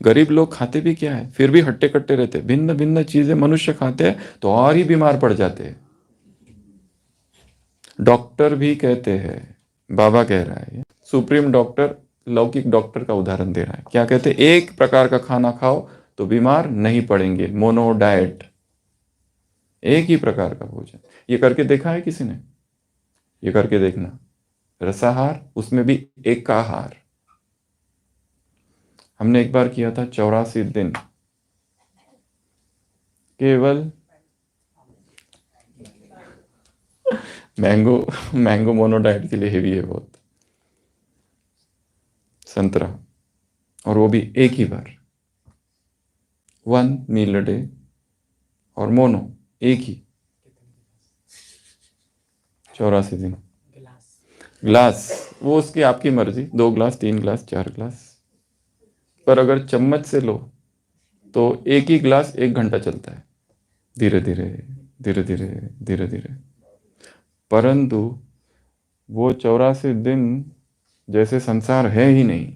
गरीब लोग खाते भी क्या है, फिर भी हट्टे कट्टे रहते। भिन्न भिन्न चीजें मनुष्य खाते हैं तो और ही बीमार पड़ जाते हैं। डॉक्टर भी कहते हैं, बाबा कह रहा है, सुप्रीम डॉक्टर लौकिक डॉक्टर का उदाहरण दे रहा है। क्या कहते हैं? एक प्रकार का खाना खाओ तो बीमार नहीं पड़ेंगे, मोनो डाइट, एक ही प्रकार का भोजन। ये करके देखा है किसी ने? ये करके देखना। रसाहार, उसमें भी एक का आहार। हमने एक बार किया था 84 दिन, केवल मैंगो, मैंगो मोनो डाइट के लिए हेवी है बहुत। संतरा, और वो भी एक ही बार, 1 मील अ डे, और मोनो एक ही, 84 दिन। गिलास। ग्लास, वो उसकी आपकी मर्जी, 2 ग्लास, 3 ग्लास, 4 ग्लास। पर अगर चम्मच से लो तो एक ही ग्लास 1 घंटा चलता है, धीरे धीरे धीरे धीरे धीरे धीरे। परंतु वो 84 दिन जैसे संसार है ही नहीं,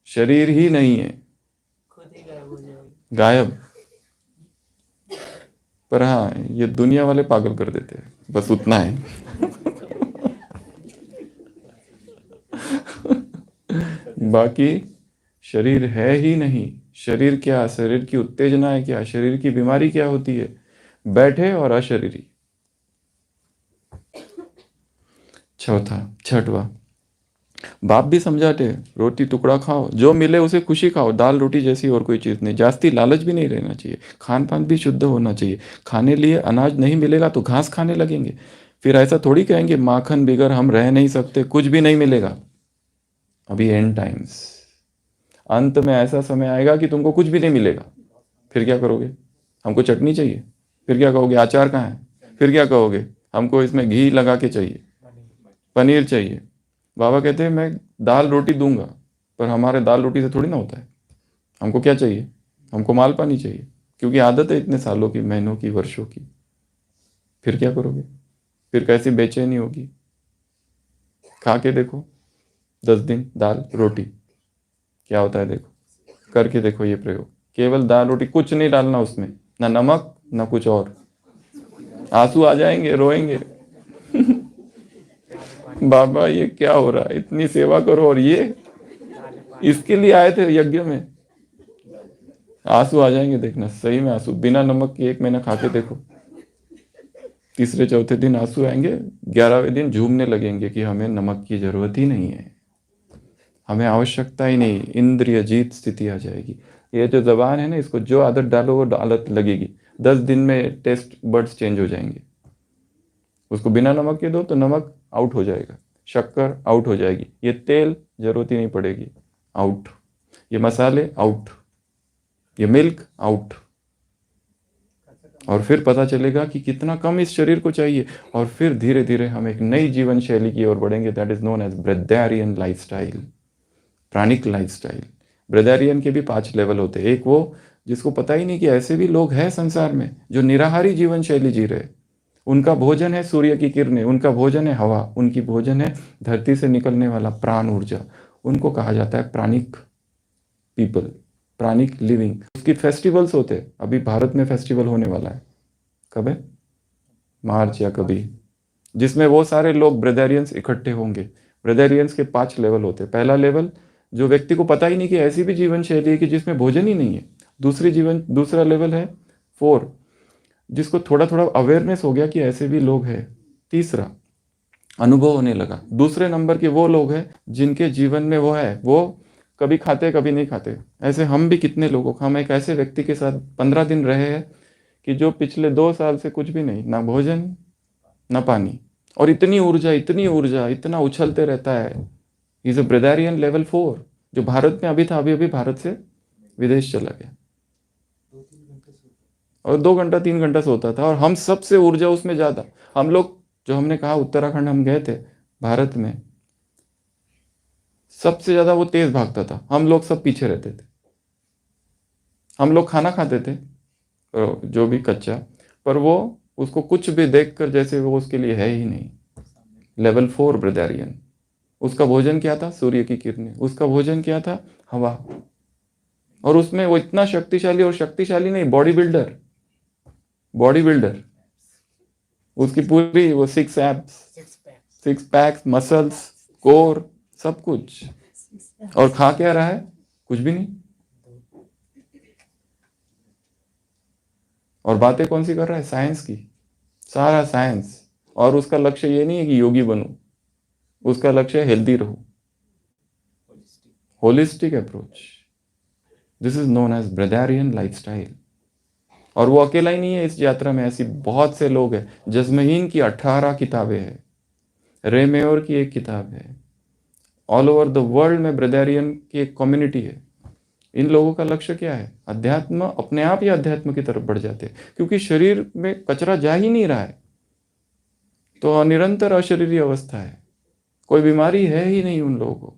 शरीर ही नहीं है, खुद ही गायब हो जाएगी। गायब। पर हाँ, ये दुनिया वाले पागल कर देते हैं, बस उतना है। बाकी शरीर है ही नहीं। शरीर क्या, शरीर की उत्तेजना है क्या, शरीर की बीमारी क्या होती है? बैठे और अशरीरी। छठवा, बाप भी समझाते, रोटी टुकड़ा खाओ, जो मिले उसे खुशी खाओ, दाल रोटी जैसी और कोई चीज नहीं। जास्ती लालच भी नहीं रहना चाहिए। खान पान भी शुद्ध होना चाहिए। खाने लिए अनाज नहीं मिलेगा तो घास खाने लगेंगे। फिर ऐसा थोड़ी कहेंगे माखन बिगर हम रह नहीं सकते, कुछ भी नहीं मिलेगा। अभी एंड टाइम्स, अंत में ऐसा समय आएगा कि तुमको कुछ भी नहीं मिलेगा। फिर क्या करोगे? हमको चटनी चाहिए। फिर क्या कहोगे? अचार कहाँ है? फिर क्या कहोगे? हमको इसमें घी लगा के चाहिए, पनीर चाहिए। बाबा कहते हैं मैं दाल रोटी दूंगा, पर हमारे दाल रोटी से थोड़ी ना होता है। हमको क्या चाहिए? हमको माल पानी चाहिए, क्योंकि आदत है इतने सालों की, महीनों की, वर्षों की। फिर क्या करोगे? फिर कैसी बेचैनी होगी? खा के देखो 10 दिन दाल रोटी, क्या होता है देखो, करके देखो ये प्रयोग। केवल दाल रोटी, कुछ नहीं डालना उसमें, ना नमक ना कुछ और। आंसू आ जाएंगे, रोएंगे। बाबा ये क्या हो रहा है, इतनी सेवा करो और ये, इसके लिए आए थे यज्ञ में। आंसू आ जाएंगे, देखना सही में आंसू, बिना नमक के 1 महीना खा के देखो, तीसरे चौथे दिन आंसू आएंगे, 11वें दिन झूमने लगेंगे कि हमें नमक की जरूरत ही नहीं है, हमें आवश्यकता ही नहीं। इंद्रिय जीत स्थिति आ जाएगी। ये जो जबान है ना, इसको जो आदत डालो वो आदत लगेगी। 10 दिन में टेस्ट बर्ड्स चेंज हो जाएंगे। उसको बिना नमक के दो तो नमक आउट हो जाएगा, शक्कर आउट हो जाएगी, ये तेल जरूरत ही नहीं पड़ेगी, आउट, ये मसाले आउट, ये मिल्क आउट। और फिर पता चलेगा कि कितना कम इस शरीर को चाहिए, और फिर धीरे धीरे हम एक नई जीवन शैली की ओर बढ़ेंगे। That is known as breatharian lifestyle, pranic lifestyle. Breatharian के भी 5 लेवल होते हैं। एक वो जिसको पता ही नहीं कि ऐसे भी लोग हैं संसार में जो निराहारी जीवन शैली जी रहे। उनका भोजन है सूर्य की किरणें, उनका भोजन है हवा, उनकी भोजन है धरती से निकलने वाला प्राण ऊर्जा। उनको कहा जाता है प्राणिक पीपल, प्राणिक लिविंग। उसकी फेस्टिवल्स होते हैं। अभी भारत में फेस्टिवल होने वाला है, कब है? मार्च या कभी, जिसमें वो सारे लोग ब्रेदारियंस इकट्ठे होंगे। ब्रेदारियंस के 5 लेवल होते हैं। पहला लेवल, जो व्यक्ति को पता ही नहीं कि ऐसी भी जीवन शैली है कि जिसमें भोजन ही नहीं है। दूसरा लेवल है 4, जिसको थोड़ा थोड़ा अवेयरनेस हो गया कि ऐसे भी लोग हैं। तीसरा, अनुभव होने लगा। दूसरे नंबर के वो लोग हैं जिनके जीवन में वो है, वो कभी खाते कभी नहीं खाते। ऐसे हम भी कितने लोगों को, हम एक ऐसे व्यक्ति के साथ 15 दिन रहे हैं कि जो पिछले 2 साल से कुछ भी नहीं, ना भोजन ना पानी, और इतनी ऊर्जा इतना उछलते रहता है। इज अ ब्रेदारियन लेवल 4, जो भारत में अभी था, अभी अभी भारत से विदेश चला गया, और 2 घंटा 3 घंटा सोता था, और हम सबसे ऊर्जा उसमें ज्यादा। हम लोग, जो हमने कहा उत्तराखंड हम गए थे, भारत में सबसे ज्यादा वो तेज भागता था, हम लोग सब पीछे रहते थे। हम लोग खाना खाते थे जो भी कच्चा, पर वो उसको कुछ भी देखकर जैसे वो उसके लिए है ही नहीं। लेवल 4 ब्रेदारियन। उसका भोजन क्या था? सूर्य की किरणें। उसका भोजन क्या था? हवा। और उसमें वो इतना शक्तिशाली, और शक्तिशाली नहीं, बॉडी बिल्डर। उसकी पूरी वो 6 एब्स, 6 पैक्स, मसल्स, कोर, सब कुछ। और खा क्या रहा है? कुछ भी नहीं। और बातें कौन सी कर रहा है? साइंस की, सारा साइंस। और उसका लक्ष्य ये नहीं है कि योगी बनूं, उसका लक्ष्य है हेल्दी रहूं, holistic approach. This is known as breatharian lifestyle. और वो अकेला ही नहीं है इस यात्रा में, ऐसी बहुत से लोग हैं। जजमहीन की 18 किताबें हैं, रे मेयोर की 1 किताब है। ऑल ओवर द वर्ल्ड में ब्रेदारियन की एक कम्युनिटी है। इन लोगों का लक्ष्य क्या है? अध्यात्म, अपने आप ही अध्यात्म की तरफ बढ़ जाते हैं, क्योंकि शरीर में कचरा जा ही नहीं रहा है, तो निरंतर अशरीरी अवस्था है, कोई बीमारी है ही नहीं उन लोगों को।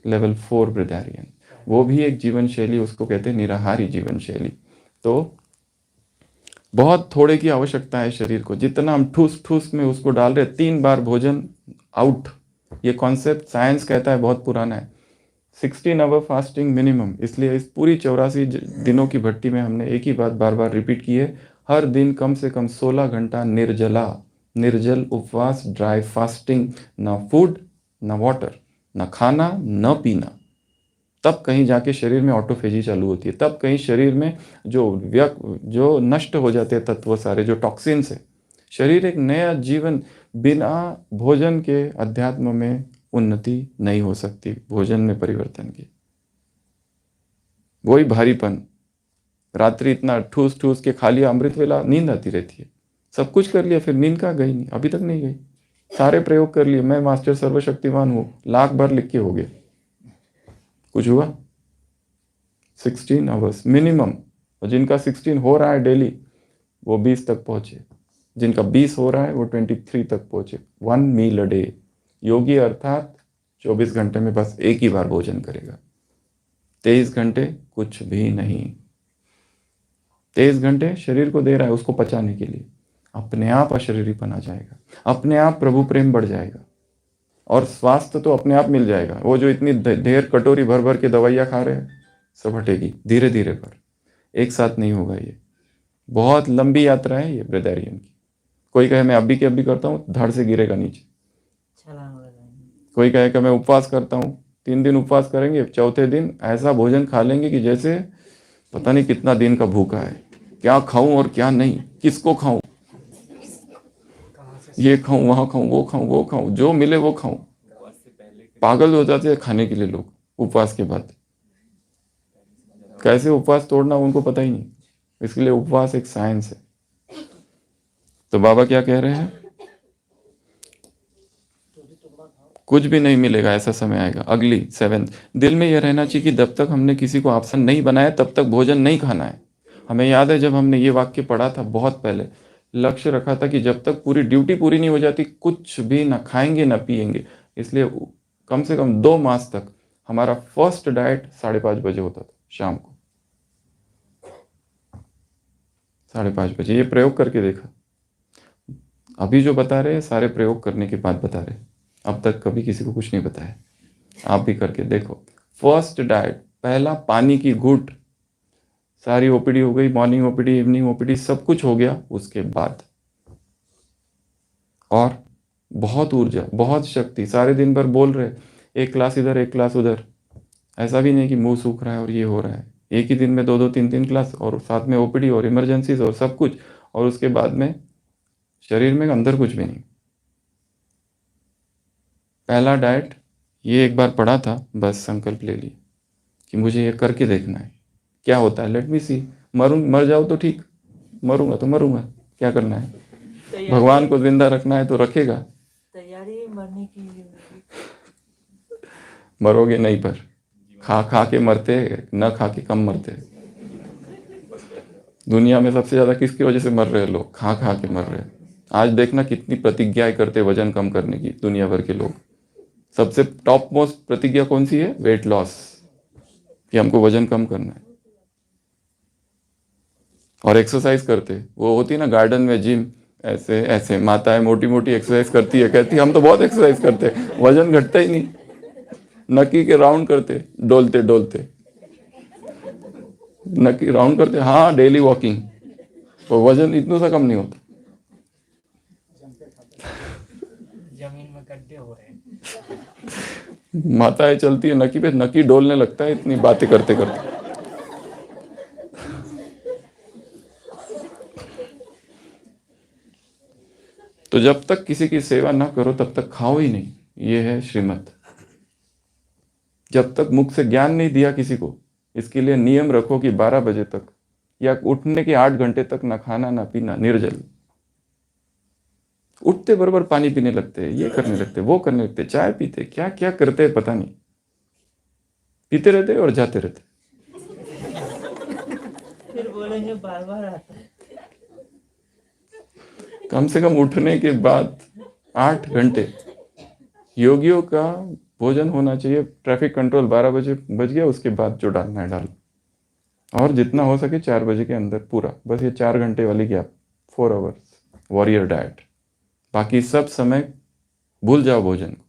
लेवल 4 ब्रेदारियन, वो भी एक जीवन शैली, उसको कहते हैं निराहारी जीवन शैली। तो बहुत थोड़े की आवश्यकता है शरीर को, जितना हम ठूस ठूस में उसको डाल रहे। 3 बार भोजन आउट, ये कॉन्सेप्ट साइंस कहता है बहुत पुराना है। 16 आवर फास्टिंग मिनिमम। इसलिए इस पूरी 84 दिनों की भट्टी में हमने एक ही बात बार बार रिपीट की है, हर दिन कम से कम 16 घंटा निर्जल उपवास, ड्राई फास्टिंग, ना फूड ना वाटर, ना खाना ना पीना। तब कहीं जाके शरीर में ऑटोफेजी चालू होती है, तब कहीं शरीर में जो नष्ट हो जाते हैं तत्व सारे, जो टॉक्सिन्स है। शरीर एक नया जीवन, बिना भोजन के अध्यात्म में उन्नति नहीं हो सकती, भोजन में परिवर्तन की। वही भारीपन, रात्रि इतना ठूस ठूस के खा लिया, अमृत वेला नींद आती रहती है, सब कुछ कर लिया, फिर नींद कहाँ गई? नहीं, अभी तक नहीं गई। सारे प्रयोग कर लिए, मैं मास्टर सर्वशक्तिमान हूँ, लाख बार लिख के हो गए, कुछ हुआ? 16 आवर्स मिनिमम। और जिनका 16 हो रहा है डेली, वो 20 तक पहुंचे। जिनका 20 हो रहा है वो 23 तक पहुंचे। 1 मील अ डे। योगी अर्थात 24 घंटे में बस एक ही बार भोजन करेगा, 23 घंटे कुछ भी नहीं। 23 घंटे शरीर को दे रहा है उसको पचाने के लिए, अपने आप अशरीरीपन आ जाएगा, अपने आप प्रभु प्रेम बढ़ जाएगा और स्वास्थ्य तो अपने आप मिल जाएगा। वो जो इतनी ढेर कटोरी भर भर के दवाइयाँ खा रहे हैं सब हटेगी धीरे धीरे, पर एक साथ नहीं होगा। ये बहुत लंबी यात्रा है ये ब्रदरियन की। कोई कहे मैं अभी के अभी करता हूँ, धड़ से गिरेगा नीचे। छलांग लगाएंगे। कोई कहे कि मैं उपवास करता हूँ, 3 दिन उपवास करेंगे, चौथे दिन ऐसा भोजन खा लेंगे कि जैसे पता नहीं कितना दिन का भूखा है। क्या खाऊं और क्या नहीं, किसको खाऊं, कहाँ से ये खाऊं वहां खाऊं वो खाऊं वो खाऊं, जो मिले वो खाऊं। पागल हो जाते हैं खाने के लिए लोग उपवास के बाद। कैसे उपवास तोड़ना उनको पता ही नहीं, इसके लिए उपवास एक साइंस है। तो बाबा क्या कह रहे हैं, कुछ भी नहीं मिलेगा, ऐसा समय आएगा। अगली 7 दिल में यह रहना चाहिए कि जब तक हमने किसी को ऑप्शन नहीं बनाया तब तक भोजन नहीं खाना है। हमें याद है जब हमने ये वाक्य पढ़ा था बहुत पहले, लक्ष्य रखा था कि जब तक पूरी ड्यूटी पूरी नहीं हो जाती कुछ भी ना खाएंगे ना पिएंगे। इसलिए कम से कम 2 मास तक हमारा फर्स्ट डाइट 5:30 बजे होता था शाम को, 5:30 बजे। ये प्रयोग करके देखा, अभी जो बता रहे हैं सारे प्रयोग करने के बाद बता रहे हैं, अब तक कभी किसी को कुछ नहीं बताया। आप भी करके देखो। फर्स्ट डाइट, पहला पानी की घूंट, सारी ओपीडी हो गई, मॉर्निंग ओपीडी इवनिंग ओपीडी सब कुछ हो गया उसके बाद। और बहुत ऊर्जा बहुत शक्ति, सारे दिन भर बोल रहे, एक क्लास इधर एक क्लास उधर, ऐसा भी नहीं कि मुंह सूख रहा है और ये हो रहा है। एक ही दिन में 2-2 3-3 क्लास और साथ में ओपीडी और इमरजेंसीज और सब कुछ, और उसके बाद में शरीर में अंदर कुछ भी नहीं। पहला डाइट ये एक बार पढ़ा था, बस संकल्प ले लिया कि मुझे ये करके देखना है क्या होता है। लेट मी सी, मर जाओ तो ठीक, मरूंगा तो मरूंगा, क्या करना है। भगवान को जिंदा रखना है तो रखेगा। तैयारी मरने की। मरोगे नहीं, पर खा खा के मरते, न खा के कम मरते। दुनिया में सबसे ज्यादा किसकी वजह से मर रहे हैं लोग, खा खा के मर रहे हैं। आज देखना कितनी प्रतिज्ञाएं करते वजन कम करने की दुनिया भर के लोग। सबसे टॉप मोस्ट प्रतिज्ञा कौन सी है, वेट लॉस, कि हमको वजन कम करना है। और एक्सरसाइज करते, वो होती है ना गार्डन में जिम, ऐसे ऐसे माताएं मोटी मोटी एक्सरसाइज करती है, कहती हम तो बहुत एक्सरसाइज करते, वजन घटता ही नहीं। नकी के राउंड करते, डोलते डोलते नकी राउंड करते, हाँ डेली वॉकिंग, वो वजन इतना सा कम नहीं होता। जमीन में गड्ढे हो रहे हैं। माताएं चलती है नकी पे, नकी डोलने लगता है इतनी बातें करते करते। तो जब तक किसी की सेवा ना करो तब तक खाओ ही नहीं, ये है श्रीमत। जब तक मुख से ज्ञान नहीं दिया किसी को, इसके लिए नियम रखो कि 12 बजे तक या उठने के 8 घंटे तक ना खाना ना पीना, निर्जल। उठते बराबर पानी पीने लगते हैं, ये करने लगते, वो करने लगते, चाय पीते, क्या क्या करते हैं पता नहीं, पीते रहते और जाते रहते। फिर बोलेंगे बार बार आता है। कम से कम उठने के बाद 8 घंटे योगियों का भोजन होना चाहिए। ट्रैफिक कंट्रोल 12 बजे बज गया, उसके बाद जो डालना है डालो, और जितना हो सके 4 बजे के अंदर पूरा, बस ये 4 घंटे वाली गैप, 4 आवर्स वॉरियर डाइट। बाकी सब समय भूल जाओ भोजन को।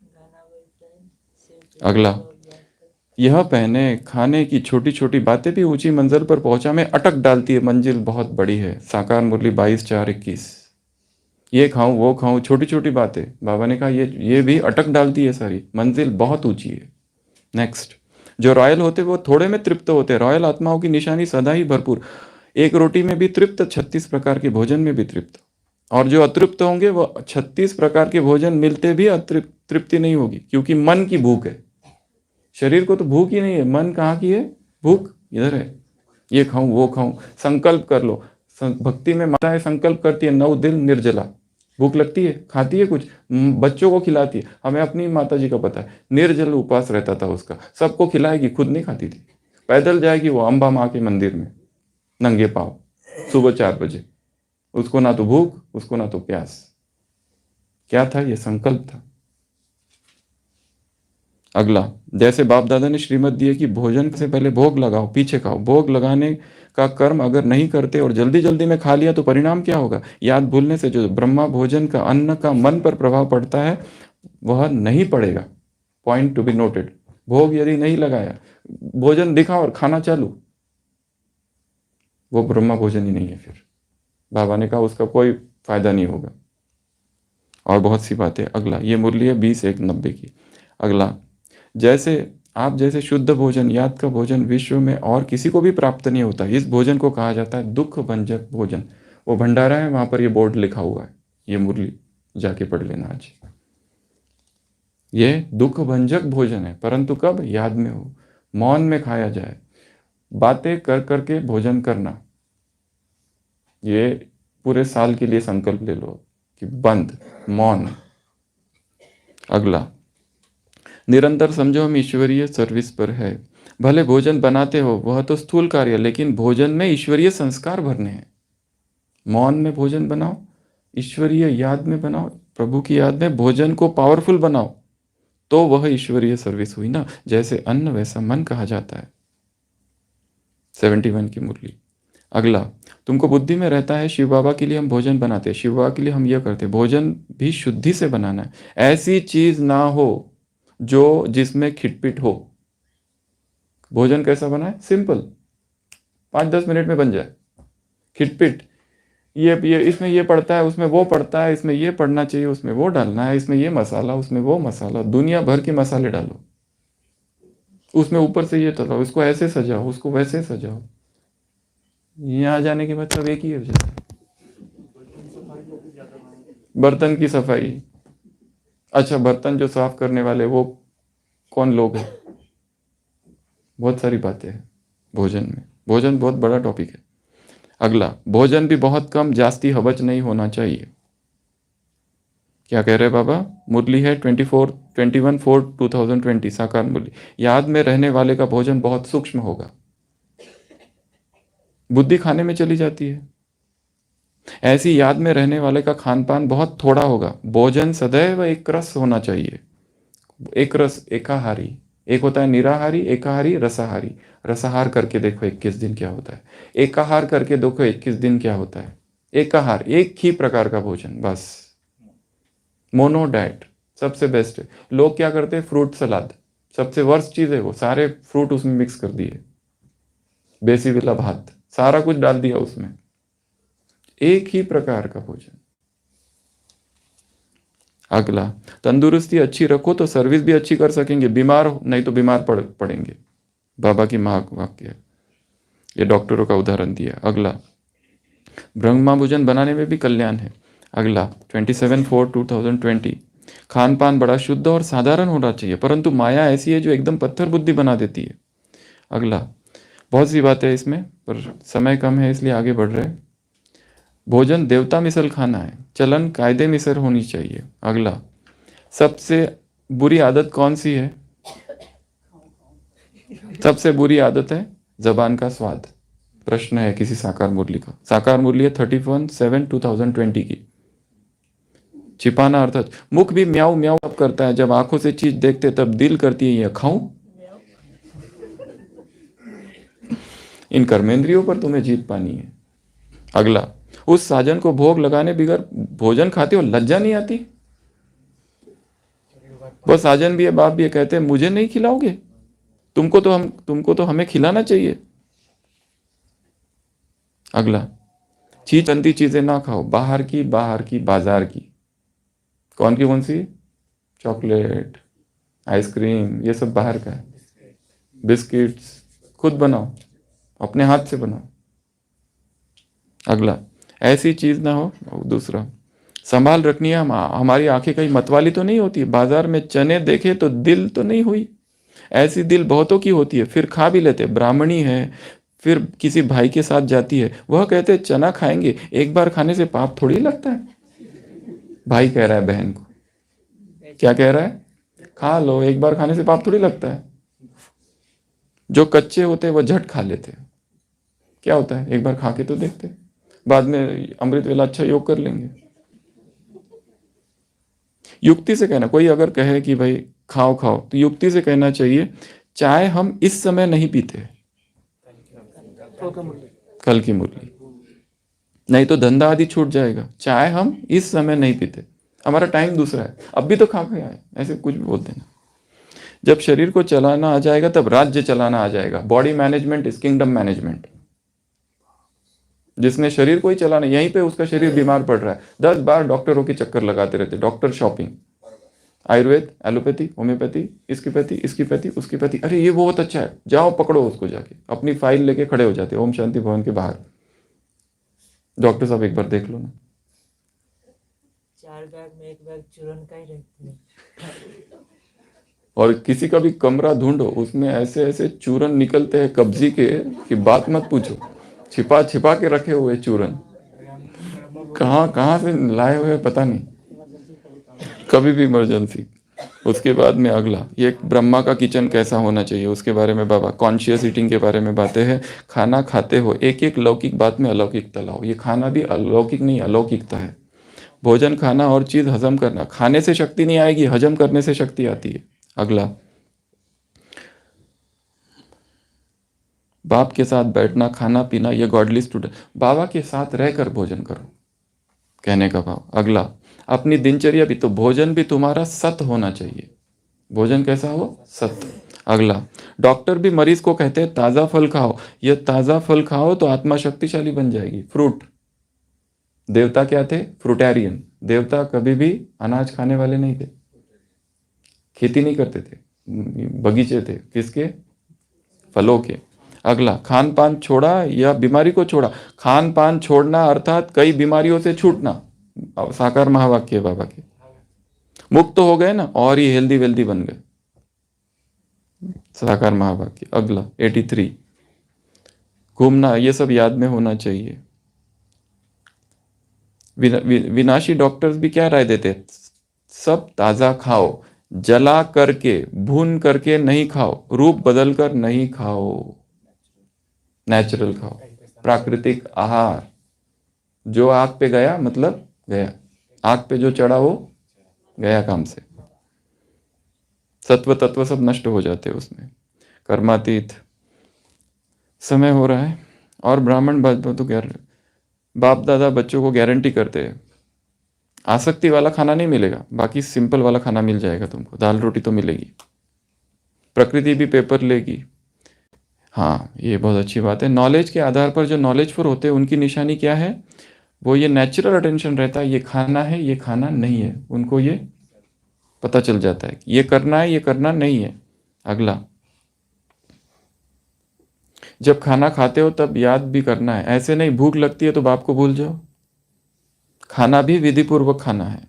गाना बजता है, सिर पे अगला, हो जाता है। यह पहने खाने की छोटी छोटी बातें भी ऊंची मंजिल पर पहुंचा में अटक डालती है, मंजिल बहुत बड़ी है। साकार मुरली 22/4/21। ये खाऊं वो खाऊं, छोटी छोटी बातें, बाबा ने कहा ये भी अटक डालती है सारी, मंजिल बहुत ऊंची है। नेक्स्ट, जो रॉयल होते वो थोड़े में तृप्त होते, रॉयल आत्माओं की निशानी सदा ही भरपूर। एक रोटी में भी तृप्त, 36 प्रकार के भोजन में भी तृप्त। और जो अतृप्त होंगे वो 36 प्रकार के भोजन मिलते भी तृप्ति नहीं होगी, क्योंकि मन की भूख है। शरीर को तो भूख ही नहीं है, मन कहाँ की है भूख, इधर है। ये खाऊं वो खाऊं, संकल्प कर लो। भक्ति में माताएं संकल्प करती है, 9 दिन निर्जला, भूख लगती है खाती है कुछ, बच्चों को खिलाती है। हमें अपनी माता जी का पता है, निर्जल उपवास रहता था उसका, सबको खिलाएगी, खुद नहीं खाती थी। पैदल जाएगी वो अंबा माँ के मंदिर में नंगे पाँव, सुबह 4 बजे। उसको ना तो भूख, उसको ना तो प्यास। क्या था, ये संकल्प था। अगला, जैसे बाप दादा ने श्रीमत दी है कि भोजन से पहले भोग लगाओ, पीछे खाओ। भोग लगाने का कर्म अगर नहीं करते और जल्दी जल्दी में खा लिया तो परिणाम क्या होगा? याद भूलने से जो ब्रह्मा भोजन का अन्न का मन पर प्रभाव पड़ता है वह नहीं पड़ेगा। Point to be noted. भोग यदि नहीं लगाया, भोजन दिखा और खाना चालू, वो ब्रह्मा भोजन ही नहीं है। फिर बाबा ने कहा उसका कोई फायदा नहीं होगा। और बहुत सी बातें। अगला, ये मुरली है 20:1:90 की। अगला, आप जैसे शुद्ध भोजन, याद का भोजन विश्व में और किसी को भी प्राप्त नहीं होता। इस भोजन को कहा जाता है दुख भंजक भोजन। वो भंडारा है, वहां पर ये बोर्ड लिखा हुआ है, ये मुरली जाके पढ़ लेना आज। ये दुख भंजक भोजन है, परंतु कब? याद में हो, मौन में खाया जाए, बातें कर करके भोजन करना। ये पूरे साल के लिए संकल्प ले लो कि बंद, मौन। अगला, निरंतर समझो हम ईश्वरीय सर्विस पर है। भले भोजन बनाते हो वह तो स्थूल कार्य, लेकिन भोजन में ईश्वरीय संस्कार भरने हैं। मौन में भोजन बनाओ, ईश्वरीय याद में बनाओ, प्रभु की याद में भोजन को पावरफुल बनाओ, तो वह ईश्वरीय सर्विस हुई ना। जैसे अन्न वैसा मन कहा जाता है। 71 की मुरली। अगला, तुमको बुद्धि में रहता है शिव बाबा के लिए हम भोजन बनाते हैं, शिव बाबा के लिए हम यह करते हैं। भोजन भी शुद्धि से बनाना है। ऐसी चीज ना हो जो जिसमें खिटपिट हो। भोजन कैसा बनाए? सिंपल, 5-10 मिनट में बन जाए। खिटपिट, ये इसमें ये पड़ता है, उसमें वो पड़ता है, इसमें ये पड़ना चाहिए, उसमें वो डालना है, इसमें ये मसाला, उसमें वो मसाला, दुनिया भर के मसाले डालो, उसमें ऊपर से ये डालो, उसको ऐसे सजाओ, उसको वैसे सजाओ। यहाँ जाने के बाद सब एक ही हो जाता है। बर्तन की सफाई, अच्छा बर्तन जो साफ करने वाले वो कौन लोग हैं? बहुत सारी बातें हैं भोजन में। भोजन बहुत बड़ा टॉपिक है। अगला, भोजन भी बहुत कम, जास्ती हवच नहीं होना चाहिए। क्या कह रहे हैं बाबा? मुरली है 21/4/2020, साकार मुरली। याद में रहने वाले का भोजन बहुत सूक्ष्म होगा, बुद्धि खाने में चली जाती है। ऐसी याद में रहने वाले का खान पान बहुत थोड़ा होगा। भोजन सदैव एक रस होना चाहिए। एक रस, एकाहारी। एक होता है निराहारी, एकाहारी, रसाहारी। रसाहार करके देखो 21 दिन क्या होता है। एकाहार करके देखो 21 दिन क्या होता है। एकाहार, एक ही प्रकार का भोजन, बस मोनो डाइट सबसे बेस्ट है। लोग क्या करते हैं? फ्रूट सलाद, सबसे वर्स्ट चीज है वो। सारे फ्रूट उसमें मिक्स कर दिए, बेसी वाला भात, सारा कुछ डाल दिया उसमें। एक ही प्रकार का भोजन। अगला, तंदुरुस्ती अच्छी रखो तो सर्विस भी अच्छी कर सकेंगे। बीमार नहीं तो बीमार पड़ेंगे। बाबा की माँ वाक्य, ये डॉक्टरों का उदाहरण दिया। अगला, ब्रह्मा भोजन बनाने में भी कल्याण है। अगला 27/4/2020, खान पान बड़ा शुद्ध और साधारण होना चाहिए, परंतु माया ऐसी है जो एकदम पत्थर बुद्धि बना देती है। अगला, बहुत सी बातें हैं इसमें पर समय कम है इसलिए आगे बढ़ रहे हैं। भोजन देवता मिसल खाना है, चलन कायदे मिसल होनी चाहिए। अगला, सबसे बुरी आदत कौन सी है? सबसे बुरी आदत है जबान का स्वाद। प्रश्न है किसी साकार मुरली का। साकार मुरली है 31/7/2020 की। छिपाना अर्थात मुख भी म्याऊ म्याऊ अब करता है। जब आंखों से चीज देखते तब दिल करती है ये खाऊं। इन कर्मेंद्रियों पर तुम्हें जीत पानी है। अगला, उस साजन को भोग लगाने बगैर भोजन खाते हो, लज्जा नहीं आती? वो साजन भी है, बाप भी है, कहते हैं मुझे नहीं खिलाओगे, तुमको तो हमें खिलाना चाहिए। अगला, चंदी चीजें ना खाओ, बाहर की बाजार की। कौन सी? चॉकलेट, आइसक्रीम, ये सब बाहर का है। बिस्किट्स खुद बनाओ, अपने हाथ से बनाओ। अगला, ऐसी चीज ना हो। दूसरा, संभाल रखनी है। हमारी आंखें कहीं मतवाली तो नहीं होती। बाजार में चने देखे तो दिल तो नहीं हुई। ऐसी दिल बहुतों की होती है, फिर खा भी लेते। ब्राह्मणी है, फिर किसी भाई के साथ जाती है, वह कहते हैं चना खाएंगे, एक बार खाने से पाप थोड़ी लगता है। भाई कह रहा है बहन को, क्या कह रहा है? खा लो, एक बार खाने से पाप थोड़ी लगता है। जो कच्चे होते हैं वह झट खा लेते हैं। क्या होता है? एक बार खा के तो देखते, बाद में अमृत वेला अच्छा योग कर लेंगे। युक्ति से कहना, कोई अगर कहे कि भाई खाओ तो युक्ति से कहना चाहिए चाय हम इस समय नहीं पीते। कल की मुरली। नहीं तो धंधा आदि छूट जाएगा। चाय हम इस समय नहीं पीते, हमारा टाइम दूसरा है, अब भी तो खा के आए, ऐसे कुछ भी बोलते हैं। जब शरीर को चलाना आ जाएगा तब राज्य चलाना आ जाएगा। Body management is kingdom management. जिसने शरीर को ही चलाना, यहीं पे उसका शरीर बीमार पड़ रहा है, 10 बार डॉक्टरों के चक्कर लगाते रहते, doctor shopping, Ayurveda, allopathy, homeopathy, इसकी पैथी, इसकी पैथी, उसकी पैथी, अरे ये बहुत अच्छा है, जाओ पकड़ो उसको, जाके अपनी फाइल लेके खड़े हो जाते ओम शांति भवन के बाहर। डॉक्टर साहब एक बार देख लो ना। 4 बैग में 1 बैग चूरन का ही रहती है। और किसी का भी कमरा ढूंढो, उसमें ऐसे ऐसे चूरन निकलते हैं कब्जी के कि बात मत पूछो। छिपा छिपा के रखे हुए चूरन, कहाँ कहाँ से लाए हुए पता नहीं, कभी भी इमरजेंसी। उसके बाद में अगला, ये ब्रह्मा का किचन कैसा होना चाहिए उसके बारे में बाबा कॉन्शियस ईटिंग के बारे में बातें हैं। खाना खाते हो एक एक लौकिक बात में अलौकिकता लाओ। ये खाना भी अलौकिक नहीं, अलौकिकता है। भोजन खाना और चीज हजम करना, खाने से शक्ति नहीं आएगी, हजम करने से शक्ति आती है। अगला, बाप के साथ बैठना, खाना पीना, ये गॉडली स्टूडेंट, बाबा के साथ रहकर भोजन करो, कहने का भाव। अगला, अपनी दिनचर्या भी, तो भोजन भी तुम्हारा सत होना चाहिए। भोजन कैसा हो? सत्य। अगला, डॉक्टर भी मरीज को कहते हैं ताजा फल खाओ। ये ताजा फल खाओ तो आत्मा शक्तिशाली बन जाएगी। फ्रूट, देवता क्या थे? फ्रूटेरियन। देवता कभी भी अनाज खाने वाले नहीं थे, खेती नहीं करते थे, बगीचे थे किसके? फलों के। अगला, खान पान छोड़ा या बीमारी को छोड़ा। खान पान छोड़ना अर्थात कई बीमारियों से छूटना। साकार महावाक्य है बाबा के। मुक्त हो गए ना, और ही हेल्दी वेल्दी बन गए। साकार महावाक्य। अगला 83, घूमना, ये सब याद में होना चाहिए। विनाशी डॉक्टर्स भी क्या राय देते? सब ताजा खाओ, जला करके भून करके नहीं खाओ, रूप बदल कर नहीं खाओ, नेचुरल खाओ, प्राकृतिक आहार। जो आग पे गया मतलब गया, आग पे जो चढ़ा वो गया काम से। सत्व तत्व सब नष्ट हो जाते हैं उसमें। कर्मातीत। समय हो रहा है। और ब्राह्मण तो बाप दादा बच्चों को गारंटी करते हैं आसक्ति वाला खाना नहीं मिलेगा, बाकी सिंपल वाला खाना मिल जाएगा तुमको। दाल रोटी तो मिलेगी, प्रकृति भी पेपर लेगी। हाँ, ये बहुत अच्छी बात है। नॉलेज के आधार पर जो नॉलेजफुल होते हैं उनकी निशानी क्या है? वो ये नेचुरल अटेंशन रहता है, ये खाना है, ये खाना नहीं है। उनको ये पता चल जाता है ये करना है, ये करना नहीं है। अगला, जब खाना खाते हो तब याद भी करना है। ऐसे नहीं भूख लगती है तो बाप को भूल जाओ। खाना भी विधि पूर्वक खाना है।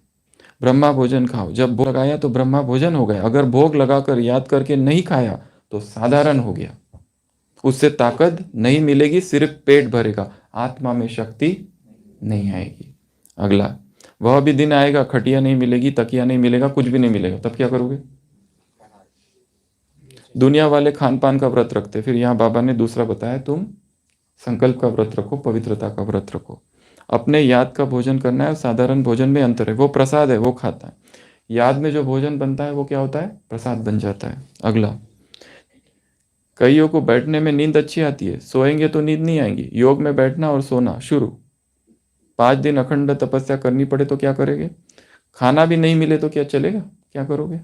ब्रह्मा भोजन खाओ, जब भोग लगाया तो ब्रह्मा भोजन हो गया। अगर भोग लगाकर याद करके नहीं खाया तो साधारण हो गया। उससे ताकत नहीं मिलेगी, सिर्फ पेट भरेगा, आत्मा में शक्ति नहीं आएगी। अगला, वह भी दिन आएगा खटिया नहीं मिलेगी, तकिया नहीं मिलेगा, कुछ भी नहीं मिलेगा, तब क्या करोगे? दुनिया वाले खान पान का व्रत रखते, फिर यहाँ बाबा ने दूसरा बताया, तुम संकल्प का व्रत रखो, पवित्रता का व्रत रखो। अपने याद का भोजन करना है। साधारण भोजन में अंतर है, वो प्रसाद है, वो खाता है। याद में जो भोजन बनता है वो क्या होता है? प्रसाद बन जाता है। अगला, कईयों को बैठने में नींद अच्छी आती है, सोएंगे तो नींद नहीं आएंगी। योग में बैठना और सोना शुरू। 5 दिन अखंड तपस्या करनी पड़े तो क्या करेंगे? खाना भी नहीं मिले तो क्या चलेगा? क्या करोगे?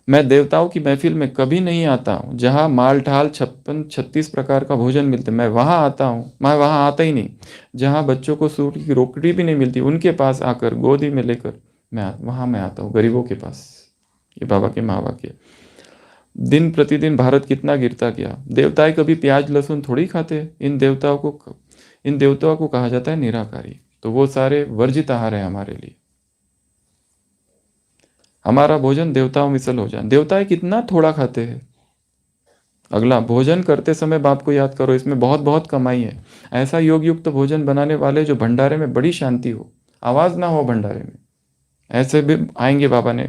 मैं देवताओं की महफिल में कभी नहीं आता हूँ जहाँ माल ठाल 56-36 प्रकार का भोजन मिलते, मैं वहाँ आता हूँ। मैं वहाँ आता ही नहीं। जहाँ बच्चों को सूट की रोकड़ी भी नहीं मिलती, उनके पास आकर गोदी में लेकर वहाँ मैं आता हूँ, गरीबों के पास। ये बाबा के महावाक्य। दिन प्रतिदिन भारत कितना गिरता गया। देवताएं कभी प्याज लहसुन थोड़ी खाते। इन देवताओं को कहा जाता है निराकारी। तो वो सारे वर्जित आहार है हमारे लिए। हमारा भोजन देवताओं मिसल हो जाए। देवताएं कितना थोड़ा खाते हैं। अगला, भोजन करते समय बाप को याद करो, इसमें बहुत बहुत कमाई है। ऐसा योग युक्त भोजन बनाने वाले जो भंडारे में बड़ी शांति हो, आवाज ना हो भंडारे में, ऐसे भी आएंगे बाबा ने।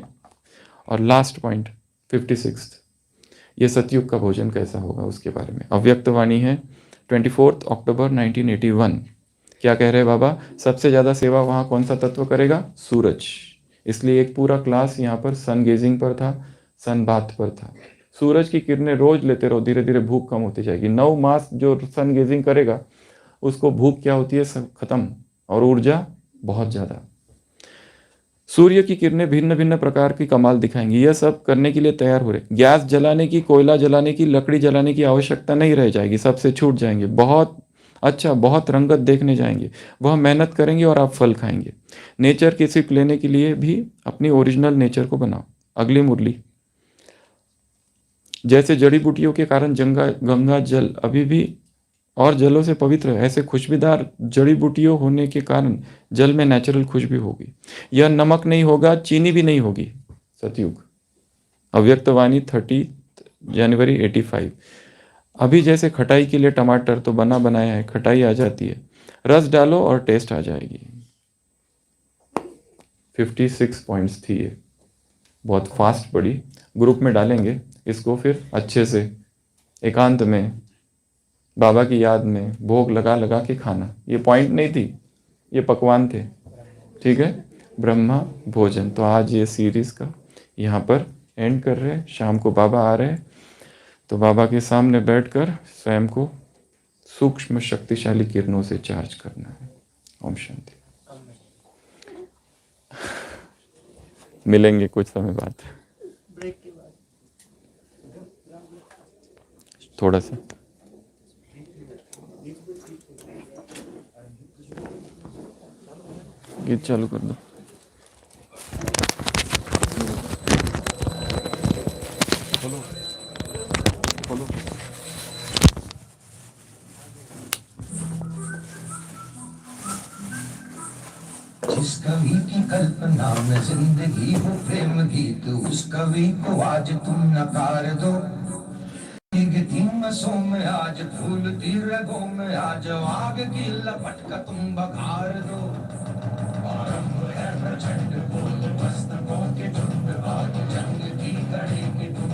और लास्ट पॉइंट 56, ये सतयुग का भोजन कैसा होगा उसके बारे में अव्यक्त वाणी है। 24 अक्टूबर 1981। क्या कह रहे हैं बाबा? सबसे ज्यादा सेवा वहां कौन सा तत्व करेगा? सूरज। इसलिए एक पूरा क्लास यहाँ पर सन गेजिंग पर था, सन बाथ पर था। सूरज की किरणें रोज लेते रहो, धीरे धीरे भूख कम होती जाएगी। 9 मास जो सन गेजिंग करेगा उसको भूख क्या होती है, सब खत्म, और ऊर्जा बहुत ज्यादा। सूर्य की किरणें भिन्न भिन्न प्रकार की कमाल दिखाएंगी। यह सब करने के लिए तैयार हो रहे। गैस जलाने की, कोयला जलाने की, लकड़ी जलाने की आवश्यकता नहीं रह जाएगी, सबसे छूट जाएंगे। बहुत अच्छा, बहुत रंगत देखने जाएंगे। वह मेहनत करेंगे और आप फल खाएंगे। नेचर की सीख लेने के लिए भी अपनी ओरिजिनल नेचर को बनाओ। अगली मुरली। जैसे जड़ी बूटियों के कारण गंगा जल अभी भी और जलों से पवित्र है, ऐसे खुशबूदार जड़ी बूटियों होने के कारण जल में नेचुरल खुशबू होगी। यह नमक नहीं होगा, चीनी भी नहीं होगी। सतयुग। अव्यक्तवाणी 30 जनवरी 85। अभी जैसे खटाई के लिए टमाटर तो बना बनाया है, खटाई आ जाती है, रस डालो और टेस्ट आ जाएगी। 56 पॉइंट्स थी ये, बहुत फास्ट पड़ी। ग्रुप में डालेंगे इसको, फिर अच्छे से एकांत में बाबा की याद में भोग लगा लगा के खाना। ये पॉइंट नहीं थी, ये पकवान थे। ठीक है, ब्रह्मा भोजन। तो आज ये सीरीज का यहाँ पर एंड कर रहे हैं। शाम को बाबा आ रहे हैं, तो बाबा के सामने बैठकर स्वयं को सूक्ष्म शक्तिशाली किरणों से चार्ज करना है। ओम शांति। मिलेंगे कुछ समय बाद, ब्रेक के बाद। थोड़ा सा। गीत चालू कर दो। खोलो खोलो। जिस कवि की कल्पना में जिंदगी हो प्रेम गीत, उस कवि को आज तुम नकार दो। मसों में आज फूलती रगों में आज आग की लपट का तुम बघार दो। आरंभ है प्रचंड बोल, मस्तकों के झुंड आज जंग की कड़ी की तुम